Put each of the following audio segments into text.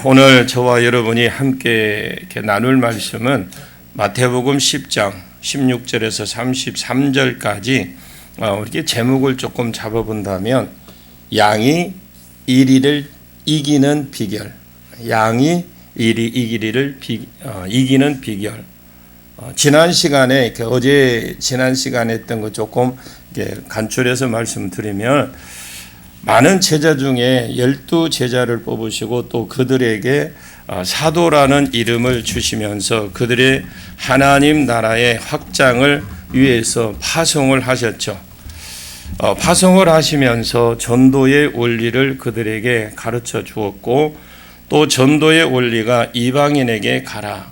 오늘 저와 여러분이 함께 이렇게 나눌 말씀은 마태복음 10장 16절에서 33절까지 이렇게 제목을 조금 잡아본다면 양이 이리를 이기는 비결, 양이 이리 이기리를 이기는 비결. 지난 시간에 지난 시간에 했던 거 조금 간추려서 말씀드리면, 많은 제자 중에 12제자를 뽑으시고 또 그들에게 사도라는 이름을 주시면서 그들의 하나님 나라의 확장을 위해서 파송을 하셨죠. 파송을 하시면서 전도의 원리를 그들에게 가르쳐 주었고, 또 전도의 원리가 이방인에게 가라.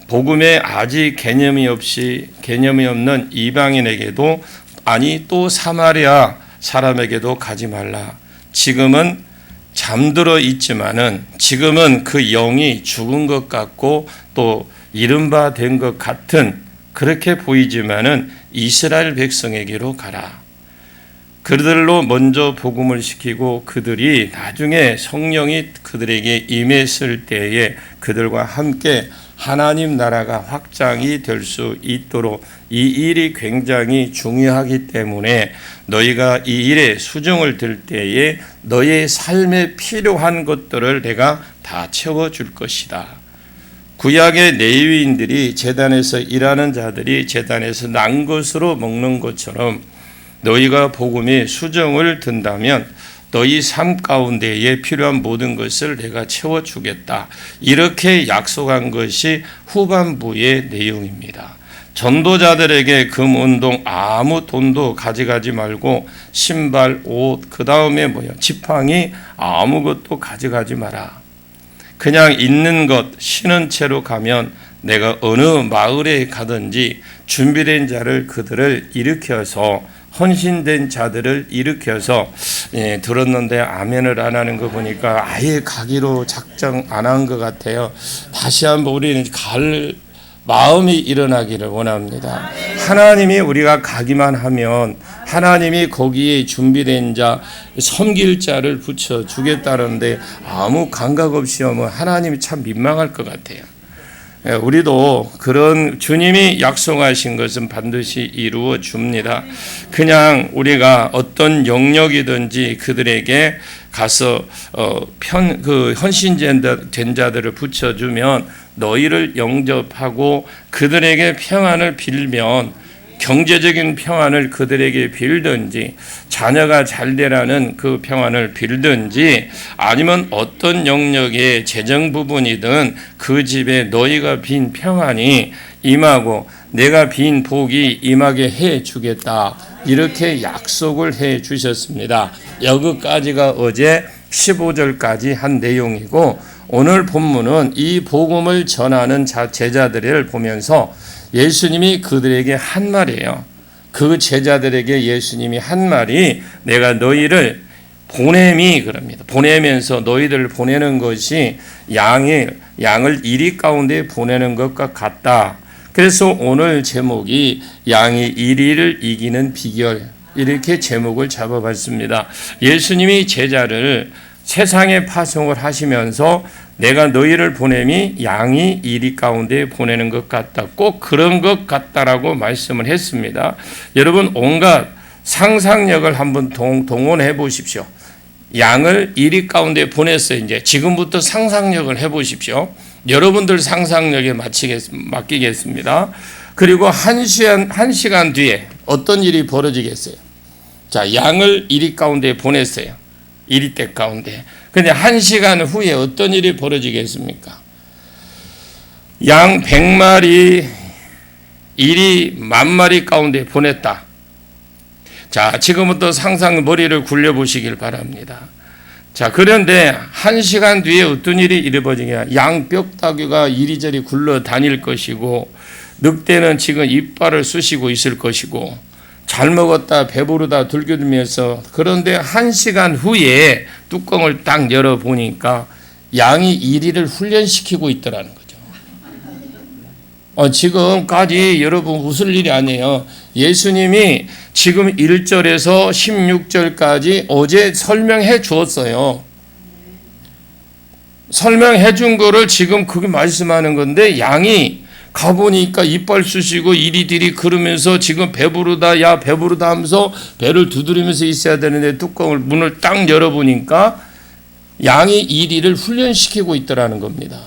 복음에 아직 개념이 없는 이방인에게도, 아니 또 사마리아 사람에게도 가지 말라. 지금은 잠들어 있지만은, 지금은 그 영이 죽은 것 같고 또 이른바 된 것 같은, 그렇게 보이지만은 이스라엘 백성에게로 가라. 그들로 먼저 복음을 시키고 그들이 나중에 성령이 그들에게 임했을 때에 그들과 함께 하나님 나라가 확장이 될 수 있도록 이 일이 굉장히 중요하기 때문에 너희가 이 일에 수정을 들 때에 너의 삶에 필요한 것들을 내가 다 채워줄 것이다. 구약의 레위인들이 제단에서 일하는 자들이 제단에서 난 것으로 먹는 것처럼 너희가 복음에 수정을 든다면 너희 삶 가운데에 필요한 모든 것을 내가 채워주겠다. 이렇게 약속한 것이 후반부의 내용입니다. 전도자들에게 금운동 아무 돈도 가져가지 말고 신발, 옷, 그 다음에 지팡이 아무것도 가져가지 마라. 그냥 있는 것 신은 채로 가면 내가 어느 마을에 가든지 준비된 자를 그들을 일으켜서, 헌신된 자들을 일으켜서, 들었는데 아멘을 안 하는 거 보니까 아예 가기로 작정 안 한 것 같아요. 다시 한번 우리는 갈 마음이 일어나기를 원합니다. 하나님이 우리가 가기만 하면 하나님이 거기에 준비된 자, 섬길 자를 붙여주겠다는데 아무 감각 없이 하면 하나님이 참 민망할 것 같아요. 우리도 그런 주님이 약속하신 것은 반드시 이루어 줍니다. 그냥 우리가 어떤 영역이든지 그들에게 가서 헌신된 자들을 붙여주면, 너희를 영접하고 그들에게 평안을 빌면, 경제적인 평안을 그들에게 빌든지, 자녀가 잘 되라는 그 평안을 빌든지, 아니면 어떤 영역의 재정 부분이든 그 집에 너희가 빈 평안이 임하고 내가 빈 복이 임하게 해 주겠다. 이렇게 약속을 해 주셨습니다. 여기까지가 어제 15절까지 한 내용이고, 오늘 본문은 이 복음을 전하는 제자들을 보면서 예수님이 그들에게 한 말이에요. 그 제자들에게 예수님이 한 말이, 내가 너희를 보냄이, 그럽니다. 보내면서 너희들을 보내는 것이 양을 이리 가운데 보내는 것과 같다. 그래서 오늘 제목이 양이 이리를 이기는 비결, 이렇게 제목을 잡아봤습니다. 예수님이 제자를 세상에 파송을 하시면서 내가 너희를 보냄이 양이 이리 가운데 보내는 것 같다. 꼭 그런 것 같다라고 말씀을 했습니다. 여러분, 온갖 상상력을 한번 동원해 보십시오. 양을 이리 가운데 보냈어요. 이제 지금부터 상상력을 해 보십시오. 여러분들 상상력에 맡기겠습니다. 그리고 한 시간 뒤에 어떤 일이 벌어지겠어요? 자, 양을 이리 가운데 보냈어요. 이리떼 가운데. 근데 한 시간 후에 어떤 일이 벌어지겠습니까? 양 100마리, 이리 10,000마리 가운데 보냈다. 자, 지금부터 머리를 굴려보시길 바랍니다. 자, 그런데 한 시간 뒤에 어떤 일이 일어버지냐? 양 뼈다귀가 이리저리 굴러 다닐 것이고, 늑대는 지금 이빨을 쑤시고 있을 것이고, 잘 먹었다 배부르다 들겨들면서, 그런데 한 시간 후에 뚜껑을 딱 열어보니까 양이 이리를 훈련시키고 있더라는 거죠. 지금까지 여러분 웃을 일이 아니에요. 예수님이 지금 1절에서 16절까지 어제 설명해 주었어요. 설명해 준 거를 지금 그게 말씀하는 건데, 양이 가보니까 이빨 쑤시고 이리들이 그러면서 지금 배부르다, 야 배부르다 하면서 배를 두드리면서 있어야 되는데 뚜껑을 문을 딱 열어보니까 양이 이리를 훈련시키고 있더라는 겁니다.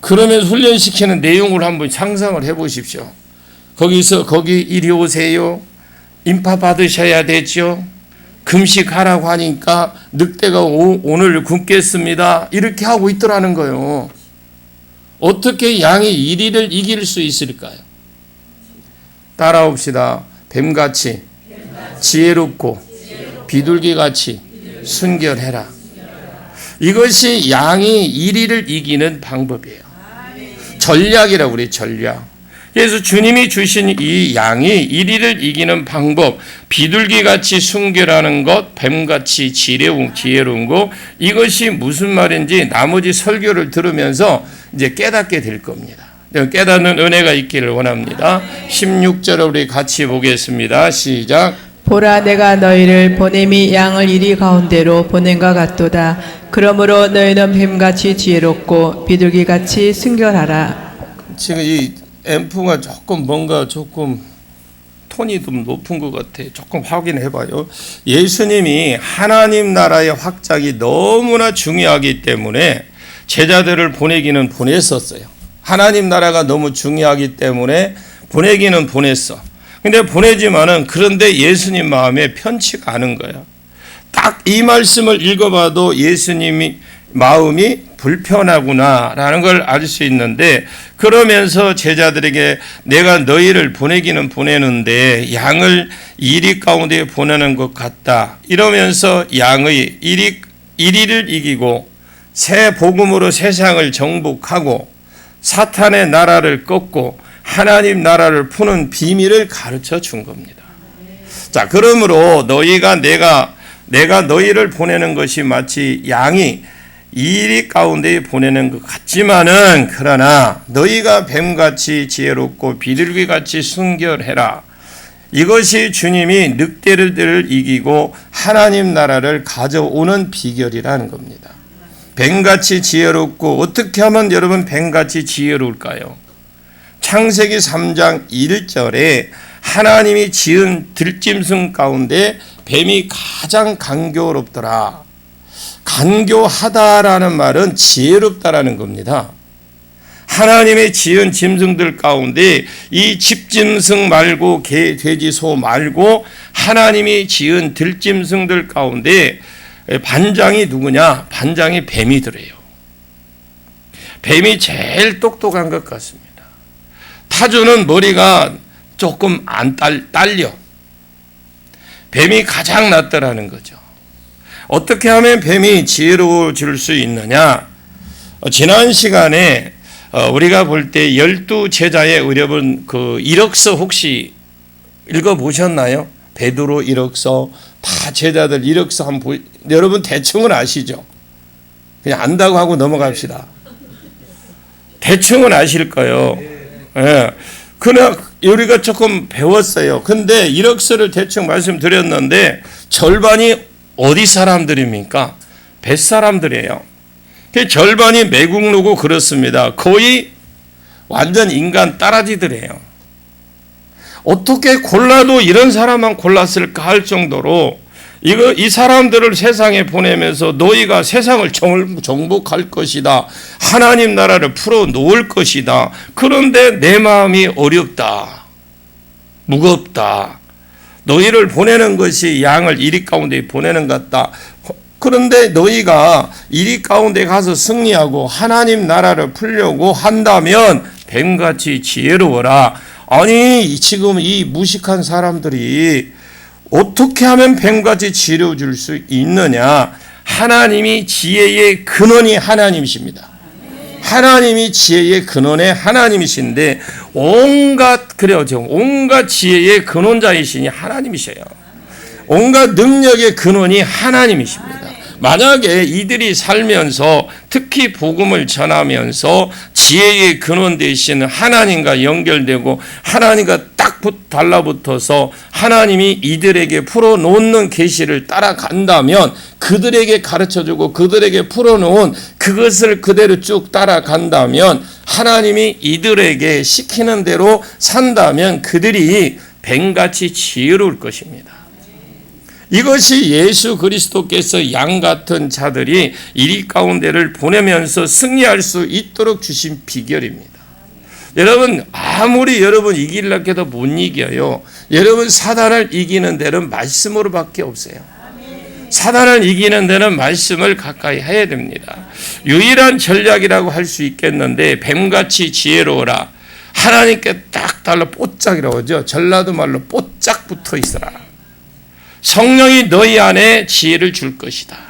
그러면 훈련시키는 내용을 한번 상상을 해 보십시오. 거기 이리 오세요. 인파 받으셔야 되죠. 금식하라고 하니까 늑대가 오늘 굶겠습니다. 이렇게 하고 있더라는 거예요. 어떻게 양이 이리를 이길 수 있을까요? 따라옵시다. 뱀같이 지혜롭고 비둘기같이 순결해라. 이것이 양이 이리를 이기는 방법이에요. 전략이라고 그래요. 전략. 그래서 주님이 주신 이 양이 이리를 이기는 방법, 비둘기같이 순결하는 것, 뱀같이 지혜로운 것, 이것이 무슨 말인지 나머지 설교를 들으면서 이제 깨닫게 될 겁니다. 깨닫는 은혜가 있기를 원합니다. 16절을 우리 같이 보겠습니다. 시작. 보라, 내가 너희를 보냄이 양을 이리 가운데로 보냄과 같도다. 그러므로 너희는 뱀같이 지혜롭고 비둘기같이 순결하라. 지금 이 앰프가 조금 톤이 좀 높은 것 같아. 조금 확인해 봐요. 예수님이 하나님 나라의 확장이 너무나 중요하기 때문에 제자들을 보내기는 보냈었어요. 하나님 나라가 너무 중요하기 때문에 보내기는 보냈어. 근데 보내지만은 그런데 예수님 마음에 편치가 않은 거야. 딱 이 말씀을 읽어봐도 예수님이 마음이 불편하구나라는 걸 알 수 있는데, 그러면서 제자들에게 내가 너희를 보내기는 보내는데 양을 이리 가운데 보내는 것 같다. 이러면서 양의 이리를 이기고 새 복음으로 세상을 정복하고 사탄의 나라를 꺾고 하나님 나라를 푸는 비밀을 가르쳐 준 겁니다. 자, 그러므로 내가 너희를 보내는 것이 마치 양이 이리 가운데 보내는 것 같지만은, 그러나 너희가 뱀같이 지혜롭고 비둘기같이 순결해라. 이것이 주님이 늑대를 이기고 하나님 나라를 가져오는 비결이라는 겁니다. 뱀같이 지혜롭고, 어떻게 하면 여러분 뱀같이 지혜로울까요? 창세기 3장 1절에 하나님이 지은 들짐승 가운데 뱀이 가장 간교롭더라. 간교하다라는 말은 지혜롭다라는 겁니다. 하나님의 지은 짐승들 가운데 이 집짐승 말고 개, 돼지, 소 말고 하나님이 지은 들짐승들 가운데 반장이 누구냐? 반장이 뱀이더래요. 뱀이 제일 똑똑한 것 같습니다. 타조는 머리가 조금 안 딸려. 뱀이 가장 낫더라는 거죠. 어떻게 하면 뱀이 지혜로워질 수 있느냐? 지난 시간에 우리가 볼 때 12제자의 여러분 그 이력서 혹시 읽어보셨나요? 베드로 이력서, 다 제자들 이력서 한번 여러분 대충은 아시죠? 그냥 안다고 하고 넘어갑시다. 대충은 아실 거예요. 예. 그러나 우리가 조금 배웠어요. 근데 이력서를 대충 말씀드렸는데 절반이 어디 사람들입니까? 뱃사람들이에요. 절반이 매국노고 그렇습니다. 거의 완전 인간 따라지들이에요. 어떻게 골라도 이런 사람만 골랐을까 할 정도로 이 사람들을 세상에 보내면서 너희가 세상을 정복할 것이다. 하나님 나라를 풀어 놓을 것이다. 그런데 내 마음이 어렵다. 무겁다. 너희를 보내는 것이 양을 이리 가운데 보내는 것 같다. 그런데 너희가 이리 가운데 가서 승리하고 하나님 나라를 풀려고 한다면 뱀같이 지혜로워라. 아니 지금 이 무식한 사람들이 어떻게 하면 뱀같이 지혜로워질 수 있느냐? 하나님이 지혜의 근원이 하나님이십니다. 하나님이 지혜의 근원의 하나님이신데 온갖 지혜의 근원자이시니 하나님이셔요. 온갖 능력의 근원이 하나님이십니다. 만약에 이들이 살면서 특히 복음을 전하면서 지혜의 근원 되시는 하나님과 연결되고 하나님과 딱 달라붙어서 하나님이 이들에게 풀어놓는 계시를 따라간다면, 그들에게 가르쳐주고 그들에게 풀어놓은 그것을 그대로 쭉 따라간다면, 하나님이 이들에게 시키는 대로 산다면 그들이 뱀같이 지혜로울 것입니다. 이것이 예수 그리스도께서 양 같은 자들이 이 가운데를 보내면서 승리할 수 있도록 주신 비결입니다. 여러분, 아무리 여러분 이기려고 해도 못 이겨요. 여러분, 사단을 이기는 데는 말씀으로밖에 없어요. 사단을 이기는 데는 말씀을 가까이 해야 됩니다. 유일한 전략이라고 할 수 있겠는데, 뱀같이 지혜로워라. 하나님께 딱 달라, 뽀짝이라고 하죠. 전라도 말로 뽀짝 붙어 있어라. 성령이 너희 안에 지혜를 줄 것이다.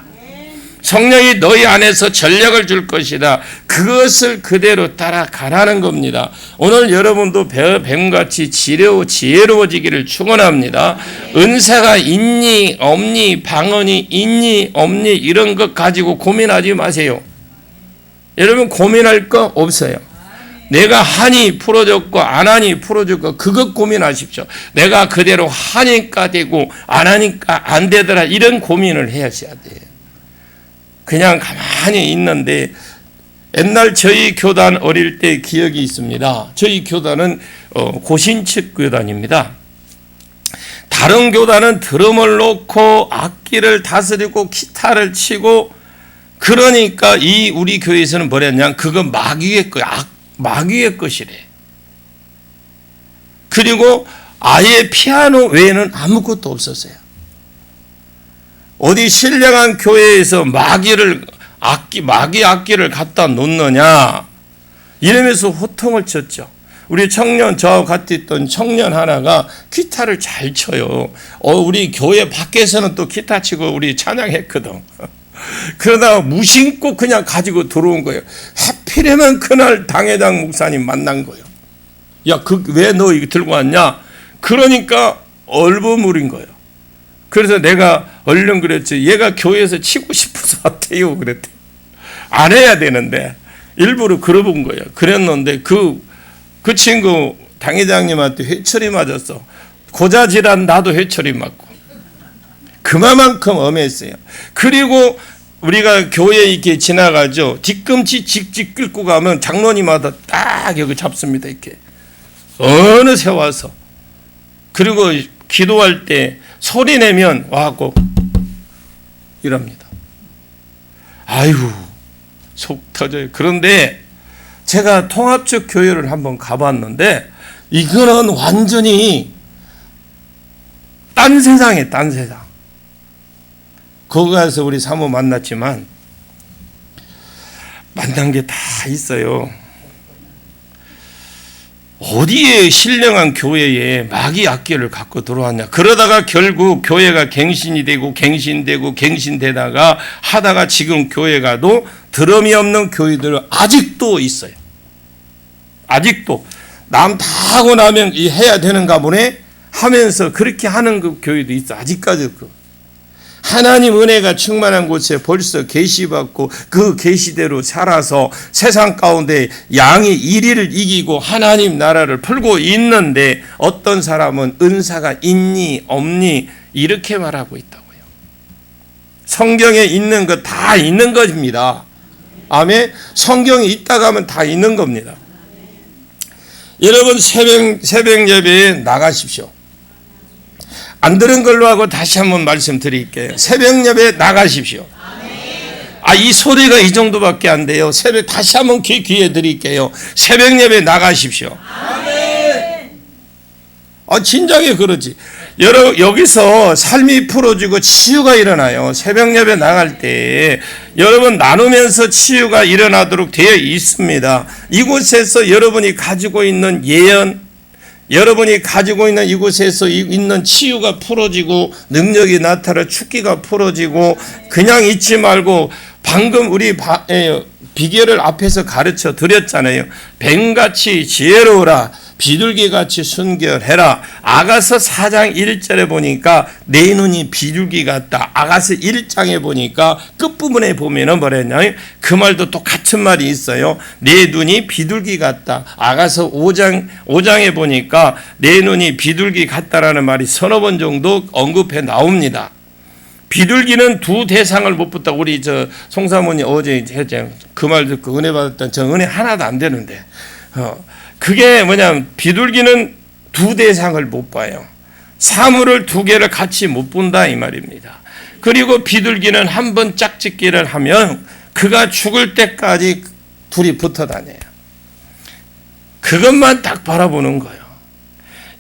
성령이 너희 안에서 전략을 줄 것이다. 그것을 그대로 따라가라는 겁니다. 오늘 여러분도 뱀같이 지혜로워지기를 축원합니다. 은사가 있니 없니, 방언이 있니 없니, 이런 것 가지고 고민하지 마세요. 여러분, 고민할 거 없어요. 내가 하니 풀어졌고 안 하니 풀어졌고, 그것 고민하십시오. 내가 그대로 하니까 되고 안 하니까 안 되더라, 이런 고민을 해야셔야 돼요. 그냥 가만히 있는데, 옛날 저희 교단 어릴 때 기억이 있습니다. 저희 교단은 고신측 교단입니다. 다른 교단은 드럼을 놓고 악기를 다스리고 기타를 치고, 그러니까 이 우리 교회에서는 뭐랬냐, 그거 마귀의 거야. 마귀의 것이래. 그리고 아예 피아노 외에는 아무것도 없었어요. 어디 신령한 교회에서 마귀 악기를 갖다 놓느냐, 이러면서 호통을 쳤죠. 우리 청년, 저하고 같이 있던 청년 하나가 기타를 잘 쳐요. 우리 교회 밖에서는 또 기타 치고 우리 찬양했거든. 그러다가 무심코 그냥 가지고 들어온 거예요. 하필이면 그날 당회장 목사님 만난 거예요. 야, 왜 너 이거 들고 왔냐? 그러니까 얼버무린 거예요. 그래서 내가 얼른 그랬지. 얘가 교회에서 치고 싶어서 왔대요. 그랬대. 안 해야 되는데 일부러 걸어본 거예요. 그랬는데 그 친구 당회장님한테 회초리 맞았어. 고자질한 나도 회초리 맞고. 그만큼 엄했어요. 그리고 우리가 교회에 이렇게 지나가죠. 뒤꿈치 직직 끌고 가면 장로님마다 딱 여기 잡습니다. 이렇게 어느새 와서. 그리고 기도할 때 소리 내면 와갖고 이럽니다. 아이고, 속 터져요. 그런데 제가 통합적 교회를 한번 가봤는데, 이거는 완전히 딴 세상이에요. 딴 세상. 거기 가서 우리 사모 만났지만, 만난 게 다 있어요. 어디에 신령한 교회에 마귀 악기를 갖고 들어왔냐. 그러다가 결국 교회가 갱신이 되고 갱신되고 갱신되다가 하다가 지금 교회 가도 드럼이 없는 교회들 아직도 있어요. 아직도 남 다 하고 나면 해야 되는가 보네 하면서 그렇게 하는 그 교회도 있어. 아직까지 하나님 은혜가 충만한 곳에 벌써 계시받고 그 계시대로 살아서 세상 가운데 양이 이리를 이기고 하나님 나라를 풀고 있는데, 어떤 사람은 은사가 있니 없니 이렇게 말하고 있다고요. 성경에 있는 거 다 있는 것입니다. 아멘. 성경에 있다가 하면 다 있는 겁니다. 여러분, 새벽 예배에 나가십시오. 안 들은 걸로 하고 다시 한번 말씀드릴게요. 새벽 예배에 나가십시오. 이 소리가 이 정도밖에 안 돼요. 새벽 다시 한번 기회 드릴게요. 새벽 예배에 나가십시오. 진작에 그러지. 여기서 삶이 풀어지고 치유가 일어나요. 새벽 예배 나갈 때 여러분 나누면서 치유가 일어나도록 되어 있습니다. 이곳에서 여러분이 가지고 있는 예언, 여러분이 가지고 있는 이곳에서 있는 치유가 풀어지고 능력이 나타나 축기가 풀어지고, 그냥 있지 말고 방금 우리 비결을 앞에서 가르쳐 드렸잖아요. 뱀같이 지혜로우라. 비둘기같이 순결해라. 아가서 4장 1절에 보니까 내 눈이 비둘기 같다. 아가서 1장에 보니까 끝부분에 보면은 뭐랬냐면 그 말도 똑같은 말이 있어요. 내 눈이 비둘기 같다. 아가서 5장에 보니까 내 눈이 비둘기 같다라는 말이 서너 번 정도 언급해 나옵니다. 비둘기는 두 대상을 못 붙다. 우리 송사모님 어제 했죠. 그 말 듣고 은혜 받았던 저 은혜 하나도 안 되는데. 그게 뭐냐면 비둘기는 두 대상을 못 봐요. 사물을 두 개를 같이 못 본다 이 말입니다. 그리고 비둘기는 한 번 짝짓기를 하면 그가 죽을 때까지 둘이 붙어 다녀요. 그것만 딱 바라보는 거예요.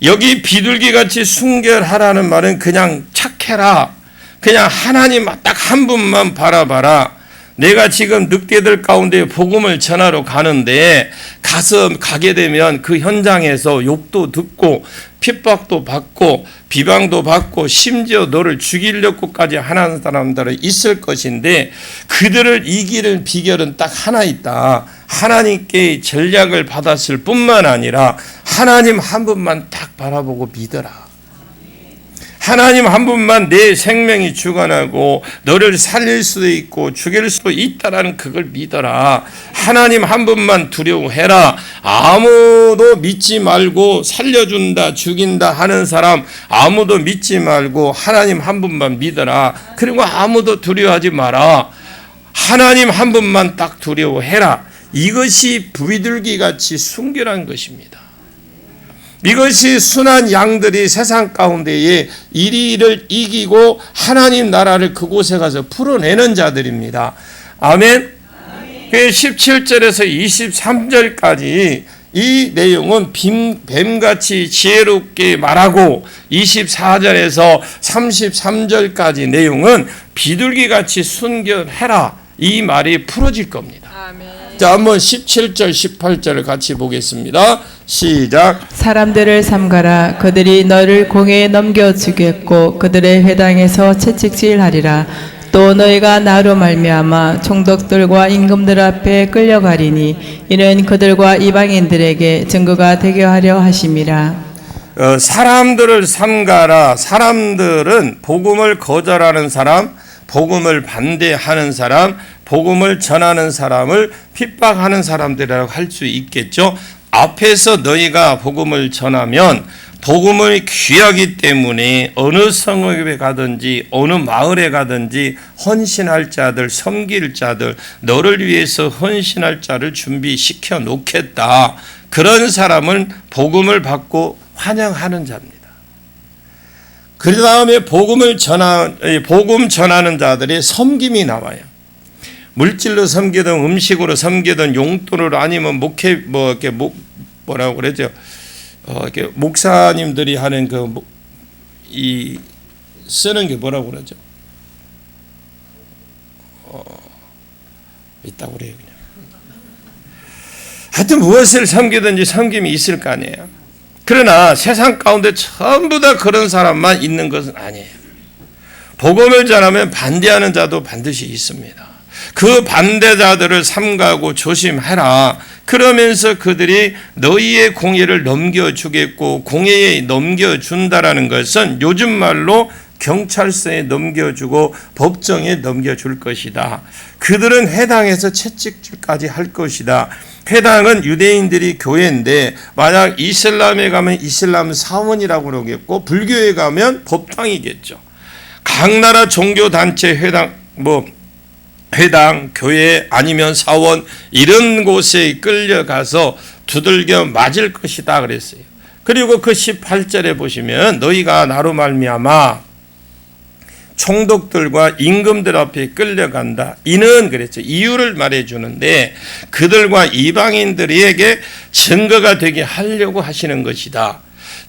여기 비둘기같이 순결하라는 말은 그냥 착해라. 그냥 하나님 딱 한 분만 바라봐라. 내가 지금 늑대들 가운데 복음을 전하러 가는데 가게 되면 그 현장에서 욕도 듣고 핍박도 받고 비방도 받고 심지어 너를 죽이려고까지 하는 사람들은 있을 것인데 그들을 이기는 비결은 딱 하나 있다. 하나님께 전략을 받았을 뿐만 아니라 하나님 한 분만 딱 바라보고 믿어라. 하나님 한 분만 내 생명이 주관하고 너를 살릴 수도 있고 죽일 수도 있다라는 그걸 믿어라. 하나님 한 분만 두려워해라. 아무도 믿지 말고 살려준다 죽인다 하는 사람 아무도 믿지 말고 하나님 한 분만 믿어라. 그리고 아무도 두려워하지 마라. 하나님 한 분만 딱 두려워해라. 이것이 비둘기같이 순결한 것입니다. 이것이 순한 양들이 세상 가운데에 이리를 이기고 하나님 나라를 그곳에 가서 풀어내는 자들입니다. 아멘. 17절에서 23절까지 이 내용은 뱀같이 지혜롭게 말하고 24절에서 33절까지 내용은 비둘기같이 순결해라. 이 말이 풀어질 겁니다. 아멘. 자, 한번 17절, 18절을 같이 보겠습니다. 시작. 사람들을 삼가라. 그들이 너를 공회에 넘겨주겠고 그들의 회당에서 채찍질하리라. 또 너희가 나로 말미암아 총독들과 임금들 앞에 끌려가리니 이는 그들과 이방인들에게 증거가 되게 하려 하심이라. 사람들을 삼가라. 사람들은 복음을 거절하는 사람, 복음을 반대하는 사람, 복음을 전하는 사람을 핍박하는 사람들이라고 할 수 있겠죠. 앞에서 너희가 복음을 전하면 복음을 귀하기 때문에 어느 성읍에 가든지 어느 마을에 가든지 헌신할 자들, 섬길 자들, 너를 위해서 헌신할 자를 준비시켜 놓겠다. 그런 사람은 복음을 받고 환영하는 자입니다. 그 다음에 복음 전하는 자들의 섬김이 나와요. 물질로 섬기든 음식으로 섬기든 용돈으로 아니면 목회 뭐라고 그러죠? 이렇게 목사님들이 하는 쓰는 게 뭐라고 그러죠? 있다고 그래요 그냥. 하여튼 무엇을 섬기든지 섬김이 있을 거 아니에요. 그러나 세상 가운데 전부 다 그런 사람만 있는 것은 아니에요. 복음을 전하면 반대하는 자도 반드시 있습니다. 그 반대자들을 삼가고 조심해라. 그러면서 그들이 너희의 공의를 넘겨주겠고 공의에 넘겨준다라는 것은 요즘 말로 경찰서에 넘겨주고 법정에 넘겨줄 것이다. 그들은 회당에서 채찍질까지 할 것이다. 회당은 유대인들이 교회인데 만약 이슬람에 가면 이슬람 사원이라고 그러겠고 불교에 가면 법당이겠죠. 각 나라 종교단체 회당, 교회 아니면 사원 이런 곳에 끌려가서 두들겨 맞을 것이다 그랬어요. 그리고 그 18절에 보시면 너희가 나로 말미암아 총독들과 임금들 앞에 끌려간다. 이는 그랬죠. 이유를 말해주는데 그들과 이방인들에게 증거가 되게 하려고 하시는 것이다.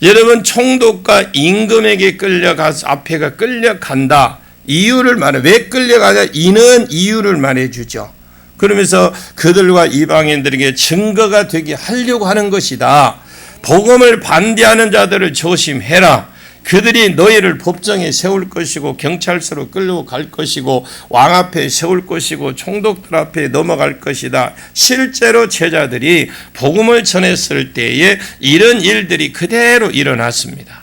여러분 총독과 임금에게 끌려가서 앞에가 끌려간다. 이유를 말해. 왜 끌려가냐? 이는 이유를 말해주죠. 그러면서 그들과 이방인들에게 증거가 되게 하려고 하는 것이다. 복음을 반대하는 자들을 조심해라. 그들이 너희를 법정에 세울 것이고 경찰서로 끌려갈 것이고 왕 앞에 세울 것이고 총독들 앞에 넘어갈 것이다. 실제로 제자들이 복음을 전했을 때에 이런 일들이 그대로 일어났습니다.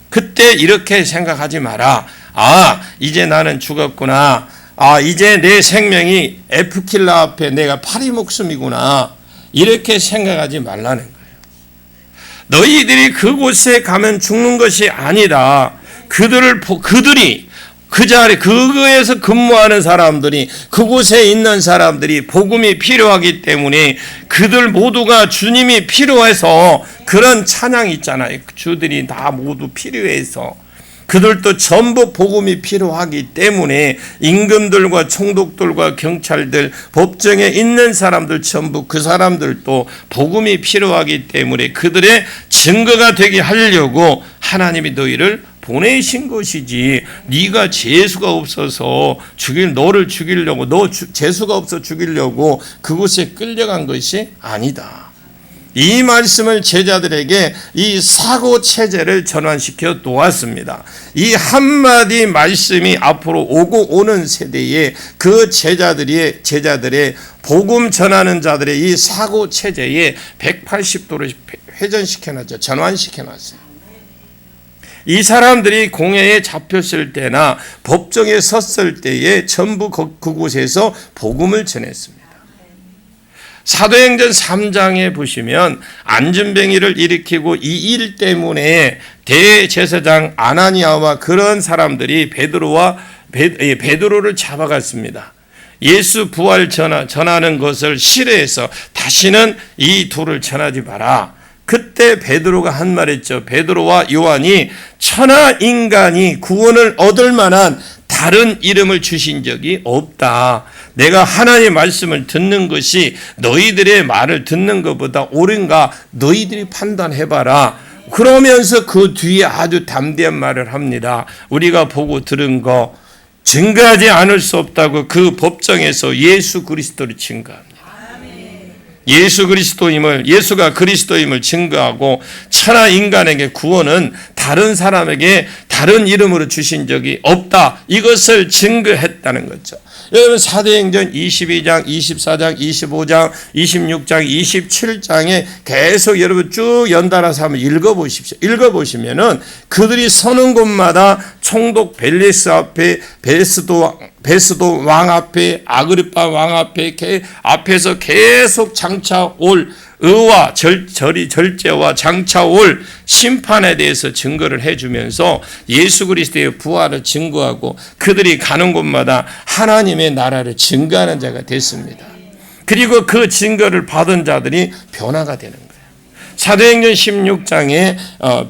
그때 이렇게 생각하지 마라. 이제 나는 죽었구나. 이제 내 생명이 에프킬라 앞에 내가 파리 목숨이구나. 이렇게 생각하지 말라는 거예요. 너희들이 그곳에 가면 죽는 것이 아니다. 그들이 그 자리, 그거에서 근무하는 사람들이, 그곳에 있는 사람들이 복음이 필요하기 때문에 그들 모두가 주님이 필요해서 그런 찬양이 있잖아요. 주들이 다 모두 필요해서. 그들도 전부 복음이 필요하기 때문에 임금들과 총독들과 경찰들, 법정에 있는 사람들 전부 그 사람들도 복음이 필요하기 때문에 그들의 증거가 되게 하려고 하나님이 너희를 보내신 것이지, 네가 재수가 없어서 너를 죽이려고, 재수가 없어 죽이려고 그곳에 끌려간 것이 아니다. 이 말씀을 제자들에게 이 사고 체제를 전환시켜 놓았습니다. 이 한마디 말씀이 앞으로 오고 오는 세대에 그 제자들의 복음 전하는 자들의 이 사고 체제에 180도로 회전시켜 놨죠. 전환시켜 놨어요. 이 사람들이 공회에 잡혔을 때나 법정에 섰을 때에 전부 그곳에서 복음을 전했습니다. 사도행전 3장에 보시면 안전뱅이를 일으키고 이 일 때문에 대제사장 아나니아와 그런 사람들이 베드로를 잡아갔습니다. 예수 부활 전하는 것을 싫어해서 다시는 이 돌을 전하지 마라. 그때 베드로가 한 말 했죠. 베드로와 요한이 천하 인간이 구원을 얻을 만한 다른 이름을 주신 적이 없다. 내가 하나님의 말씀을 듣는 것이 너희들의 말을 듣는 것보다 옳은가 너희들이 판단해봐라. 그러면서 그 뒤에 아주 담대한 말을 합니다. 우리가 보고 들은 거 증거하지 않을 수 없다고 그 법정에서 예수 그리스도를 증거합니다. 예수가 그리스도임을 증거하고 천하 인간에게 구원은 다른 사람에게 다른 이름으로 주신 적이 없다. 이것을 증거했다는 거죠. 여러분 사도행전 22장, 24장, 25장, 26장, 27장에 계속 여러분 쭉 연달아서 한번 읽어보십시오. 읽어보시면은 그들이 서는 곳마다 총독 벨리스 앞에 베스도 왕 앞에 아그리파 왕 앞에서 계속 장차 올 의와 절제와 장차 올 심판에 대해서 증거를 해주면서 예수 그리스도의 부활을 증거하고 그들이 가는 곳마다 하나님의 나라를 증거하는 자가 됐습니다. 그리고 그 증거를 받은 자들이 변화가 되는 거예요. 사도행전 16장에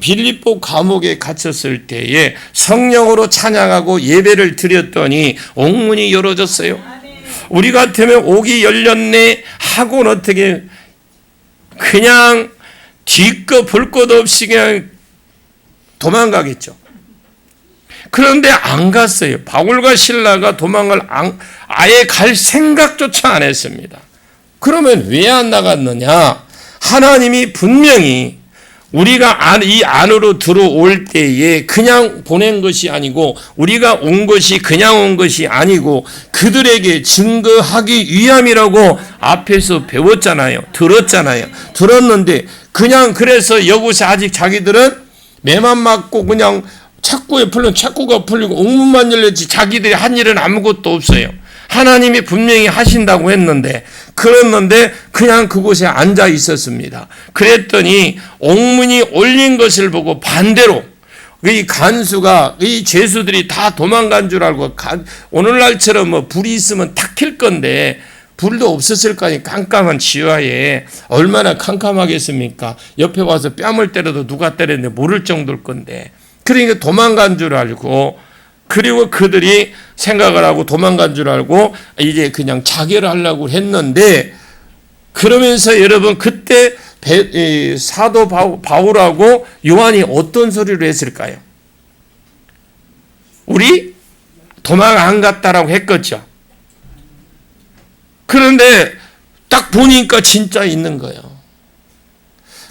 빌립보 감옥에 갇혔을 때에 성령으로 찬양하고 예배를 드렸더니 옥문이 열어졌어요. 우리 같으면 옥이 열렸네 하고는 어떻게 그냥 뒤끝 볼 것 없이 그냥 도망가겠죠. 그런데 안 갔어요. 바울과 실라가 아예 갈 생각조차 안 했습니다. 그러면 왜 안 나갔느냐? 하나님이 분명히 우리가 이 안으로 들어올 때에 그냥 보낸 것이 아니고 우리가 온 것이 그냥 온 것이 아니고 그들에게 증거하기 위함이라고 앞에서 배웠잖아요. 들었는데 그냥 그래서 여기서 아직 자기들은 매만 맞고 그냥 착구가 풀리고 옥문만 열렸지 자기들이 한 일은 아무것도 없어요. 하나님이 분명히 하신다고 했는데 그랬는데 그냥 그곳에 앉아 있었습니다. 그랬더니 옥문이 올린 것을 보고 반대로 이 간수가 이 죄수들이 다 도망간 줄 알고 오늘날처럼 불이 있으면 탁 킬 건데 불도 없었을 거 아니에요. 깜깜한 지하에 얼마나 캄캄하겠습니까? 옆에 와서 뺨을 때려도 누가 때렸는데 모를 정도일 건데 그러니까 도망간 줄 알고 그리고 그들이 생각을 하고 도망간 줄 알고 이제 그냥 자결을 하려고 했는데 그러면서 여러분 그때 사도 바울하고 요한이 어떤 소리를 했을까요? 우리 도망 안 갔다라고 했겠죠. 그런데 딱 보니까 진짜 있는 거예요.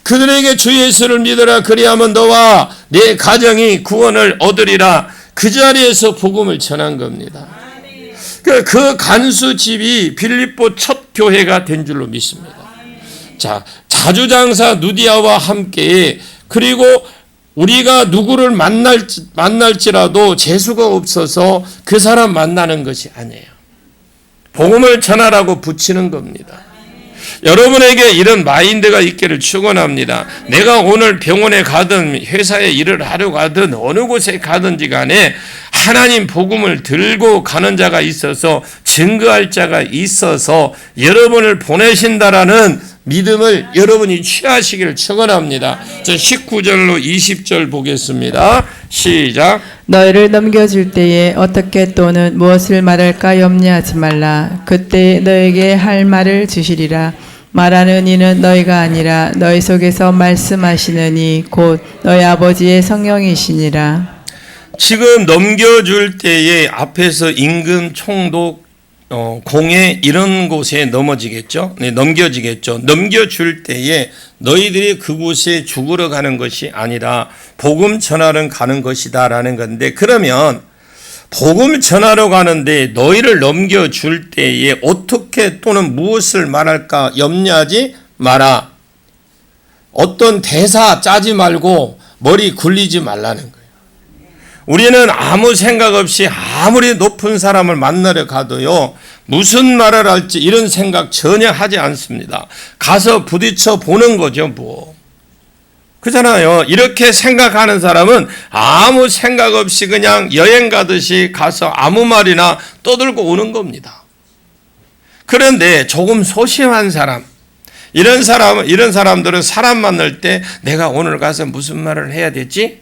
그들에게 주 예수를 믿어라. 그리하면 너와 내 가정이 구원을 얻으리라. 그 자리에서 복음을 전한 겁니다. 그 간수 집이 빌립보 첫 교회가 된 줄로 믿습니다. 자, 자주장사 누디아와 함께, 그리고 우리가 누구를 만날지라도 재수가 없어서 그 사람 만나는 것이 아니에요. 복음을 전하라고 붙이는 겁니다. 여러분에게 이런 마인드가 있기를 축원합니다. 내가 오늘 병원에 가든 회사에 일을 하러 가든 어느 곳에 가든지 간에 하나님 복음을 들고 가는 자가 있어서, 증거할 자가 있어서 여러분을 보내신다라는 믿음을 여러분이 취하시기를 축원합니다. 자, 19절로 20절 보겠습니다. 시작. 너희를 넘겨줄 때에 어떻게 또는 무엇을 말할까 염려하지 말라. 그때 너에게 할 말을 주시리라. 말하는 이는 너희가 아니라 너희 속에서 말씀하시는 이 곧 너희 아버지의 성령이시니라. 지금 넘겨줄 때에 앞에서 임금, 총독, 공회 이런 곳에 넘어지겠죠. 네, 넘겨지겠죠. 넘겨줄 때에 너희들이 그곳에 죽으러 가는 것이 아니라 복음 전하러 가는 것이다 라는 건데, 그러면 복음 전하러 가는데 너희를 넘겨줄 때에 어떻게 또는 무엇을 말할까 염려하지 마라. 어떤 대사 짜지 말고 머리 굴리지 말라는 거예요. 우리는 아무 생각 없이 아무리 높은 사람을 만나러 가도요, 무슨 말을 할지 이런 생각 전혀 하지 않습니다. 가서 부딪혀 보는 거죠, 뭐. 그잖아요. 이렇게 생각하는 사람은 아무 생각 없이 그냥 여행 가듯이 가서 아무 말이나 떠들고 오는 겁니다. 그런데 조금 소심한 사람, 이런 사람들은 사람 만날 때 내가 오늘 가서 무슨 말을 해야 되지?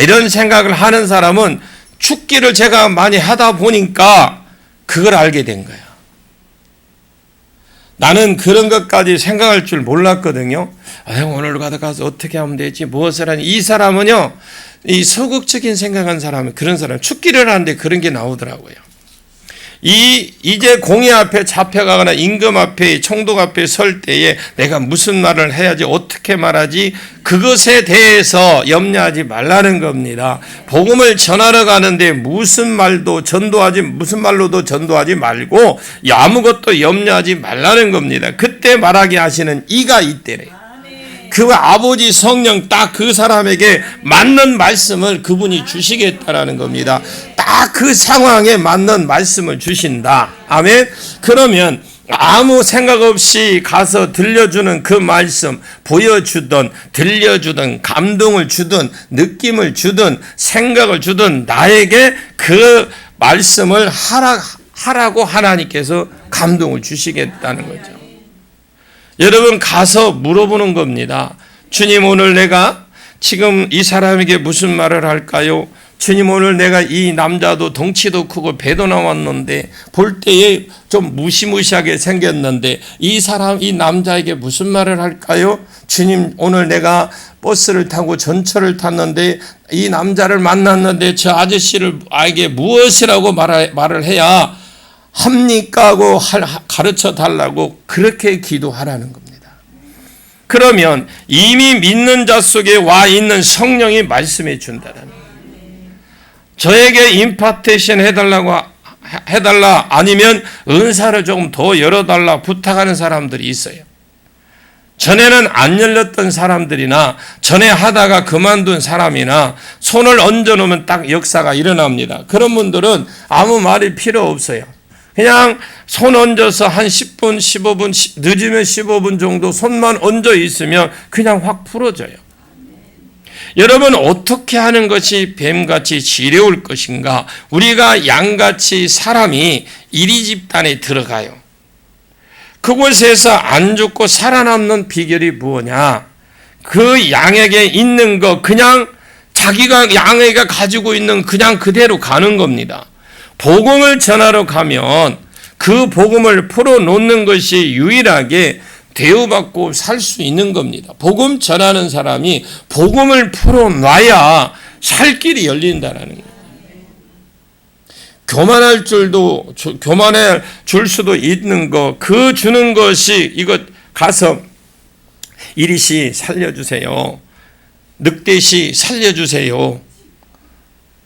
이런 생각을 하는 사람은 축기를 제가 많이 하다 보니까 그걸 알게 된 거야. 나는 그런 것까지 생각할 줄 몰랐거든요. 오늘 가서 어떻게 하면 되지? 무엇을 하니? 이 사람은요, 이 소극적인 생각한 사람은 그런 사람, 축기를 하는데 그런 게 나오더라고요. 이제 공의 앞에 잡혀가거나 임금 앞에, 총독 앞에 설 때에 내가 무슨 말을 해야지, 어떻게 말하지, 그것에 대해서 염려하지 말라는 겁니다. 복음을 전하러 가는데 무슨 말로도 전도하지 말고 아무것도 염려하지 말라는 겁니다. 그때 말하게 하시는 이가 있대래요. 그 아버지 성령 딱 그 사람에게 맞는 말씀을 그분이 주시겠다라는 겁니다. 딱 그 상황에 맞는 말씀을 주신다. 아멘. 그러면 아무 생각 없이 가서 들려주는 그 말씀, 보여주든 들려주든 감동을 주든 느낌을 주든 생각을 주든 나에게 그 말씀을 하라고 하나님께서 감동을 주시겠다는 거죠. 여러분 가서 물어보는 겁니다. 주님, 오늘 내가 지금 이 사람에게 무슨 말을 할까요? 주님, 오늘 내가 이 남자도 덩치도 크고 배도 나왔는데 볼 때에 좀 무시무시하게 생겼는데 이 남자에게 무슨 말을 할까요? 주님, 오늘 내가 버스를 타고 전철을 탔는데 이 남자를 만났는데 저 아저씨에게 무엇이라고 말을 해야 합니까? 하고 가르쳐 달라고 그렇게 기도하라는 겁니다. 그러면 이미 믿는 자 속에 와 있는 성령이 말씀해 준다는 거예요. 저에게 임파테이션 해달라 아니면 은사를 조금 더 열어달라 부탁하는 사람들이 있어요. 전에는 안 열렸던 사람들이나 전에 하다가 그만둔 사람이나 손을 얹어놓으면 딱 역사가 일어납니다. 그런 분들은 아무 말이 필요 없어요. 그냥 손 얹어서 한 10분, 15분, 늦으면 15분 정도 손만 얹어 있으면 그냥 확 풀어져요. 여러분, 어떻게 하는 것이 뱀같이 지려울 것인가? 우리가 양같이 사람이 이리 집단에 들어가요. 그곳에서 안 죽고 살아남는 비결이 무엇냐? 그 양에게 있는 거 그냥 자기가 양에게 가지고 있는 그냥 그대로 가는 겁니다. 복음을 전하러 가면 그 복음을 풀어놓는 것이 유일하게 대우받고 살 수 있는 겁니다. 복음 전하는 사람이 복음을 풀어놔야 살 길이 열린다는 거예요. 교만할 줄 수도 있는 거, 그 주는 것이 이것 가서 이리씨 살려주세요. 늑대씨 살려주세요.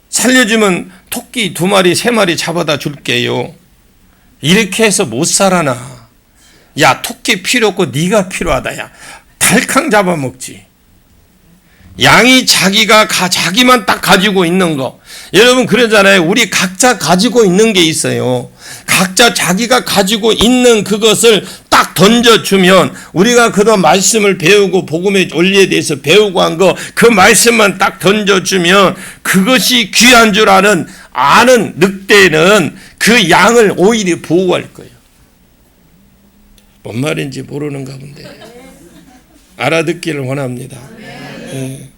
살려주면 토끼 2마리 3마리 잡아다 줄게요. 이렇게 해서 못 살아나. 야, 토끼 필요 없고 네가 필요하다. 야, 달캉 잡아먹지. 양이 자기만 딱 가지고 있는 거. 여러분 그러잖아요. 우리 각자 가지고 있는 게 있어요. 각자 자기가 가지고 있는 그것을 딱 던져주면, 우리가 그동안 말씀을 배우고 복음의 원리에 대해서 배우고 한 거, 그 말씀만 딱 던져주면 그것이 귀한 줄 아는 늑대는 그 양을 오히려 보호할 거예요. 뭔 말인지 모르는가 본데 알아듣기를 원합니다. 네.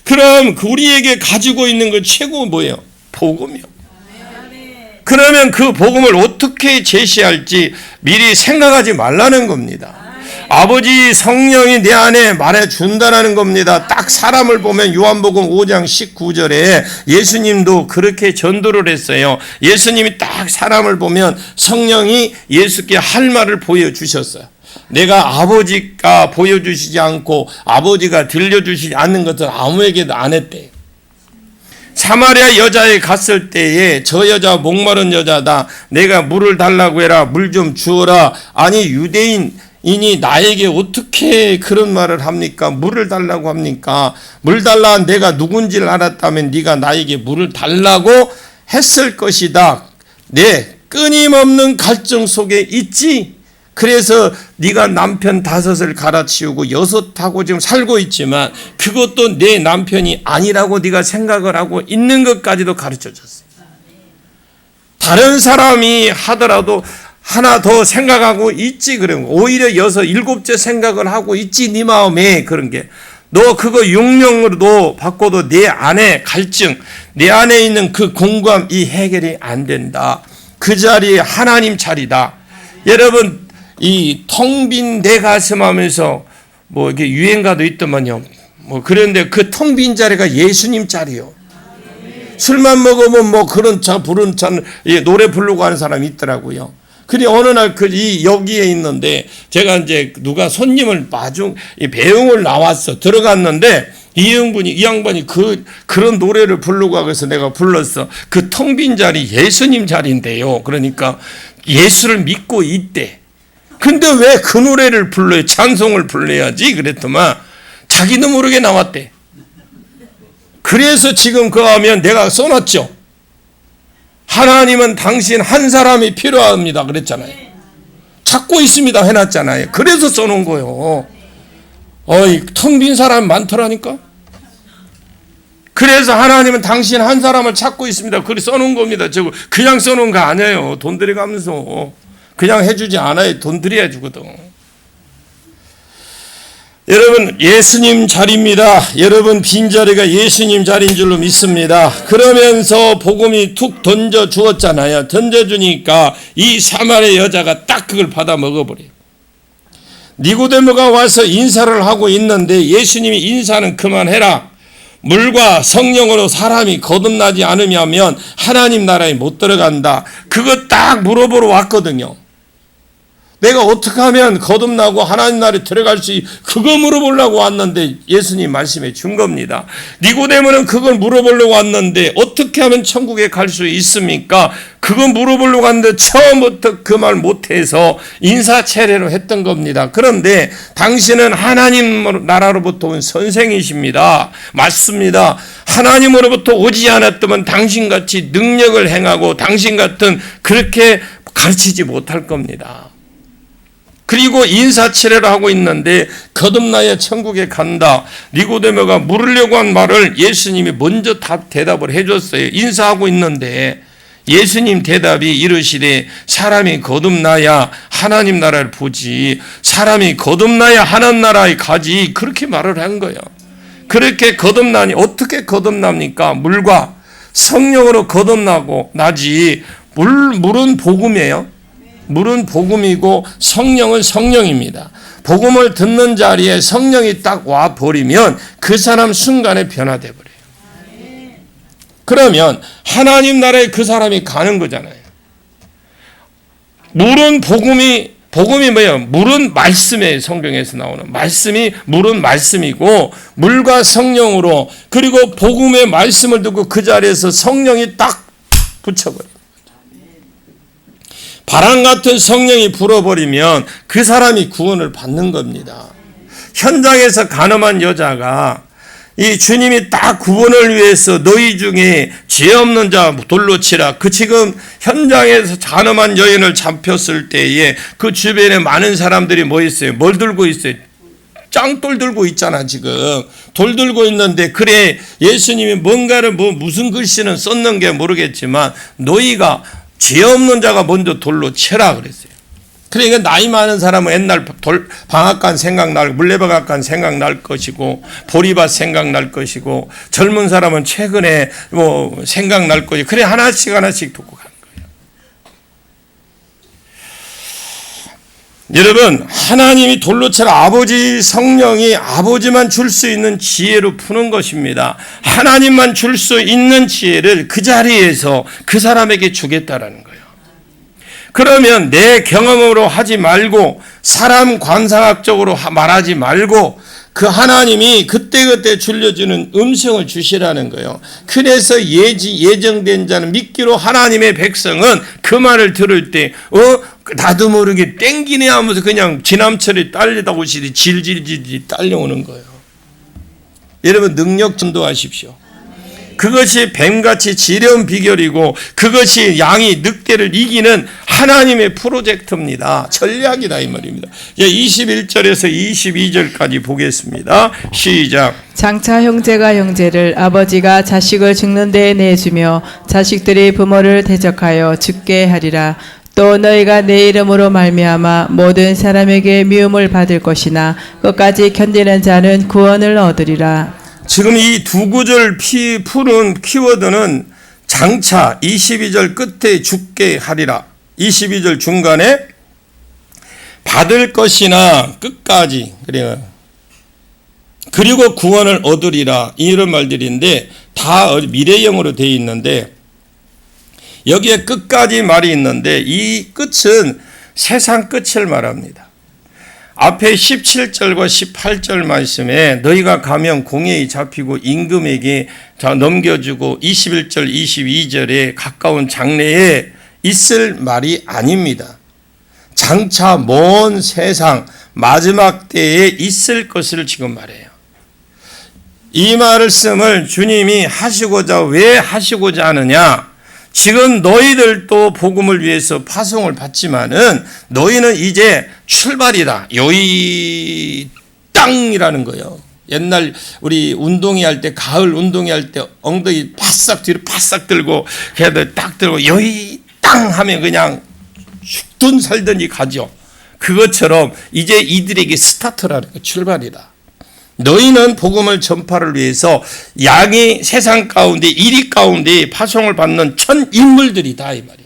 그럼 우리에게 가지고 있는 것 최고 뭐예요? 복음이요. 그러면 그 복음을 어떻게 제시할지 미리 생각하지 말라는 겁니다. 아버지 성령이 내 안에 말해준다는 겁니다. 딱 사람을 보면 요한복음 5장 19절에 예수님도 그렇게 전도를 했어요. 예수님이 딱 사람을 보면 성령이 예수께 할 말을 보여주셨어요. 내가 아버지가 보여주시지 않고 아버지가 들려주시지 않는 것을 아무에게도 안 했대요. 사마리아 여자에 갔을 때에 저 여자 목마른 여자다. 내가 물을 달라고 해라. 물 좀 주어라. 아니 유대인이 나에게 어떻게 그런 말을 합니까? 물을 달라고 합니까? 물 달라. 내가 누군지를 알았다면 네가 나에게 물을 달라고 했을 것이다. 네, 끊임없는 갈증 속에 있지. 그래서 네가 남편 5을 갈아치우고 6하고 지금 살고 있지만 그것도 내 남편이 아니라고 네가 생각을 하고 있는 것까지도 가르쳐줬어요. 다른 사람이 하더라도 하나 더 생각하고 있지. 그런 거. 오히려 6, 7째 생각을 하고 있지. 네 마음에 그런 게. 너 그거 용령으로도 바꿔도 내 안에 갈증, 내 안에 있는 그 공감, 이 해결이 안 된다. 그 자리에 하나님 자리다. 여러분, 이 텅 빈 내 가슴 하면서 뭐 이게 유행가도 있더만요. 뭐 그런데 그 텅 빈 자리가 예수님 자리요. 술만 먹으면 뭐 그런 부른 노래 부르고 하는 사람이 있더라고요. 근데 어느 날 여기에 있는데 제가 이제 누가 손님을 배웅을 나왔어. 들어갔는데 이 양반이 그런 노래를 부르고 하고 해서 내가 불렀어. 그 텅 빈 자리 예수님 자리인데요. 그러니까 예수를 믿고 있대. 근데 왜 그 노래를 불러요? 찬송을 불러야지. 그랬더만 자기도 모르게 나왔대. 그래서 지금 그거 하면 내가 써놨죠. 하나님은 당신 한 사람이 필요합니다. 그랬잖아요. 찾고 있습니다. 해놨잖아요. 그래서 써놓은 거예요. 텅 빈 사람 많더라니까. 그래서 하나님은 당신 한 사람을 찾고 있습니다. 그래 써놓은 겁니다. 그냥 써놓은 거 아니에요. 돈 들여가면서. 그냥 해주지 않아요. 돈 들여야 주거든. 여러분, 예수님 자리입니다. 여러분, 빈자리가 예수님 자리인 줄로 믿습니다. 그러면서 복음이 툭 던져 주었잖아요. 던져주니까 이 사마리아 여자가 딱 그걸 받아 먹어버려요. 니고데모가 와서 인사를 하고 있는데 예수님이 인사는 그만해라. 물과 성령으로 사람이 거듭나지 않으면 하나님 나라에 못 들어간다. 그거 딱 물어보러 왔거든요. 내가 어떻게 하면 거듭나고 하나님 나라에 들어갈 수 그거 물어보려고 왔는데 예수님 말씀해 준 겁니다. 니고데모는 그걸 물어보려고 왔는데 어떻게 하면 천국에 갈 수 있습니까? 그거 물어보려고 왔는데 처음부터 그 말 못해서 인사체례로 했던 겁니다. 그런데 당신은 하나님 나라로부터 온 선생이십니다. 맞습니다. 하나님으로부터 오지 않았다면 당신같이 능력을 행하고 당신 같은 그렇게 가르치지 못할 겁니다. 그리고 인사치레를 하고 있는데 거듭나야 천국에 간다. 니고데모가 물으려고 한 말을 예수님이 먼저 대답을 해줬어요. 인사하고 있는데 예수님 대답이 이르시되 사람이 거듭나야 하나님 나라를 보지 사람이 거듭나야 하나님 나라에 가지 그렇게 말을 한 거예요. 그렇게 거듭나니 어떻게 거듭납니까? 물과 성령으로 거듭나고 나지. 물은 복음이에요. 물은 복음이고 성령은 성령입니다. 복음을 듣는 자리에 성령이 딱 와버리면 그 사람 순간에 변화돼 버려요. 그러면 하나님 나라에 그 사람이 가는 거잖아요. 물은 복음이 복음이 뭐예요? 물은 말씀에 성경에서 나오는 말씀이 물은 말씀이고 물과 성령으로 그리고 복음의 말씀을 듣고 그 자리에서 성령이 딱 붙여버려요. 바람 같은 성령이 불어버리면 그 사람이 구원을 받는 겁니다. 현장에서 간음한 여자가 이 주님이 딱 구원을 위해서 너희 중에 죄 없는 자 돌로 치라. 그 지금 현장에서 간음한 여인을 잡혔을 때에 그 주변에 많은 사람들이 뭐 있어요? 뭘 들고 있어요? 짱돌 들고 있잖아. 지금 돌 들고 있는데 그래 예수님이 뭔가를 무슨 글씨는 썼는 게 모르겠지만 너희가 죄 없는 자가 먼저 돌로 쳐라 그랬어요. 그러니까 나이 많은 사람은 옛날 방앗간 생각날, 물레방앗간 생각날 것이고 보리밭 생각날 것이고 젊은 사람은 최근에 생각날 것이고 그래 하나씩 듣고 가는 거예요. 여러분 하나님이 돌로 쳐라 아버지 성령이 아버지만 줄 수 있는 지혜로 푸는 것입니다. 하나님만 줄 수 있는 지혜를 그 자리에서 그 사람에게 주겠다라는 거예요. 그러면 내 경험으로 하지 말고 사람 관상학적으로 말하지 말고 그 하나님이 그때그때 들려주는 음성을 주시라는 거예요. 그래서 예정된 자는 믿기로 하나님의 백성은 그 말을 들을 때 나도 모르게 땡기네 하면서 그냥 지남철이 딸리다 오시듯이 질질질 딸려오는 거예요. 여러분 능력 전도하십시오. 그것이 뱀같이 지려운 비결이고 그것이 양이 늑대를 이기는 하나님의 프로젝트입니다. 전략이다 이 말입니다. 21절에서 22절까지 보겠습니다. 시작. 장차 형제가 형제를 아버지가 자식을 죽는 데에 내주며 자식들이 부모를 대적하여 죽게 하리라. 또 너희가 내 이름으로 말미암아 모든 사람에게 미움을 받을 것이나 끝까지 견디는 자는 구원을 얻으리라. 지금 이 두 구절 푸른 키워드는 장차 22절 끝에 죽게 하리라. 22절 중간에 받을 것이나 끝까지 그리고 구원을 얻으리라 이런 말들인데 다 미래형으로 되어 있는데 여기에 끝까지 말이 있는데 이 끝은 세상 끝을 말합니다. 앞에 17절과 18절 말씀에 너희가 가면 공회에 잡히고 임금에게 넘겨주고 21절 22절에 가까운 장래에 있을 말이 아닙니다. 장차 먼 세상 마지막 때에 있을 것을 지금 말해요. 이 말씀을 주님이 왜 하시고자 하느냐? 지금 너희들도 복음을 위해서 파송을 받지만은 너희는 이제 출발이다. 여의 땅이라는 거예요. 옛날 우리 운동회 할 때 가을 운동회 할 때 엉덩이 바싹 뒤로 바싹 들고 걔들 딱 들고 여의 땅 하면 그냥 죽든 살든지 가죠. 그것처럼 이제 이들에게 스타트라는 거 출발이다. 너희는 복음을 전파를 위해서 양이 세상 가운데 이리 가운데 파송을 받는 천 인물들이다 이 말이에요.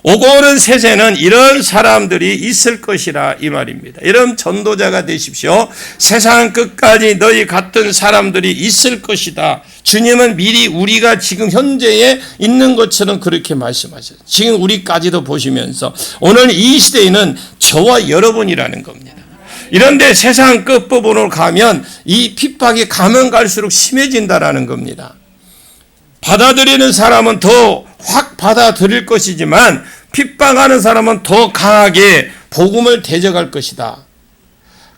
오고 오는 세세는 이런 사람들이 있을 것이라 이 말입니다. 이런 전도자가 되십시오. 세상 끝까지 너희 같은 사람들이 있을 것이다. 주님은 미리 우리가 지금 현재에 있는 것처럼 그렇게 말씀하셨어요. 지금 우리까지도 보시면서 오늘 이 시대에는 저와 여러분이라는 겁니다. 이런데 세상 끝부분으로 가면 이 핍박이 가면 갈수록 심해진다라는 겁니다. 받아들이는 사람은 더 확 받아들일 것이지만 핍박하는 사람은 더 강하게 복음을 대적할 것이다.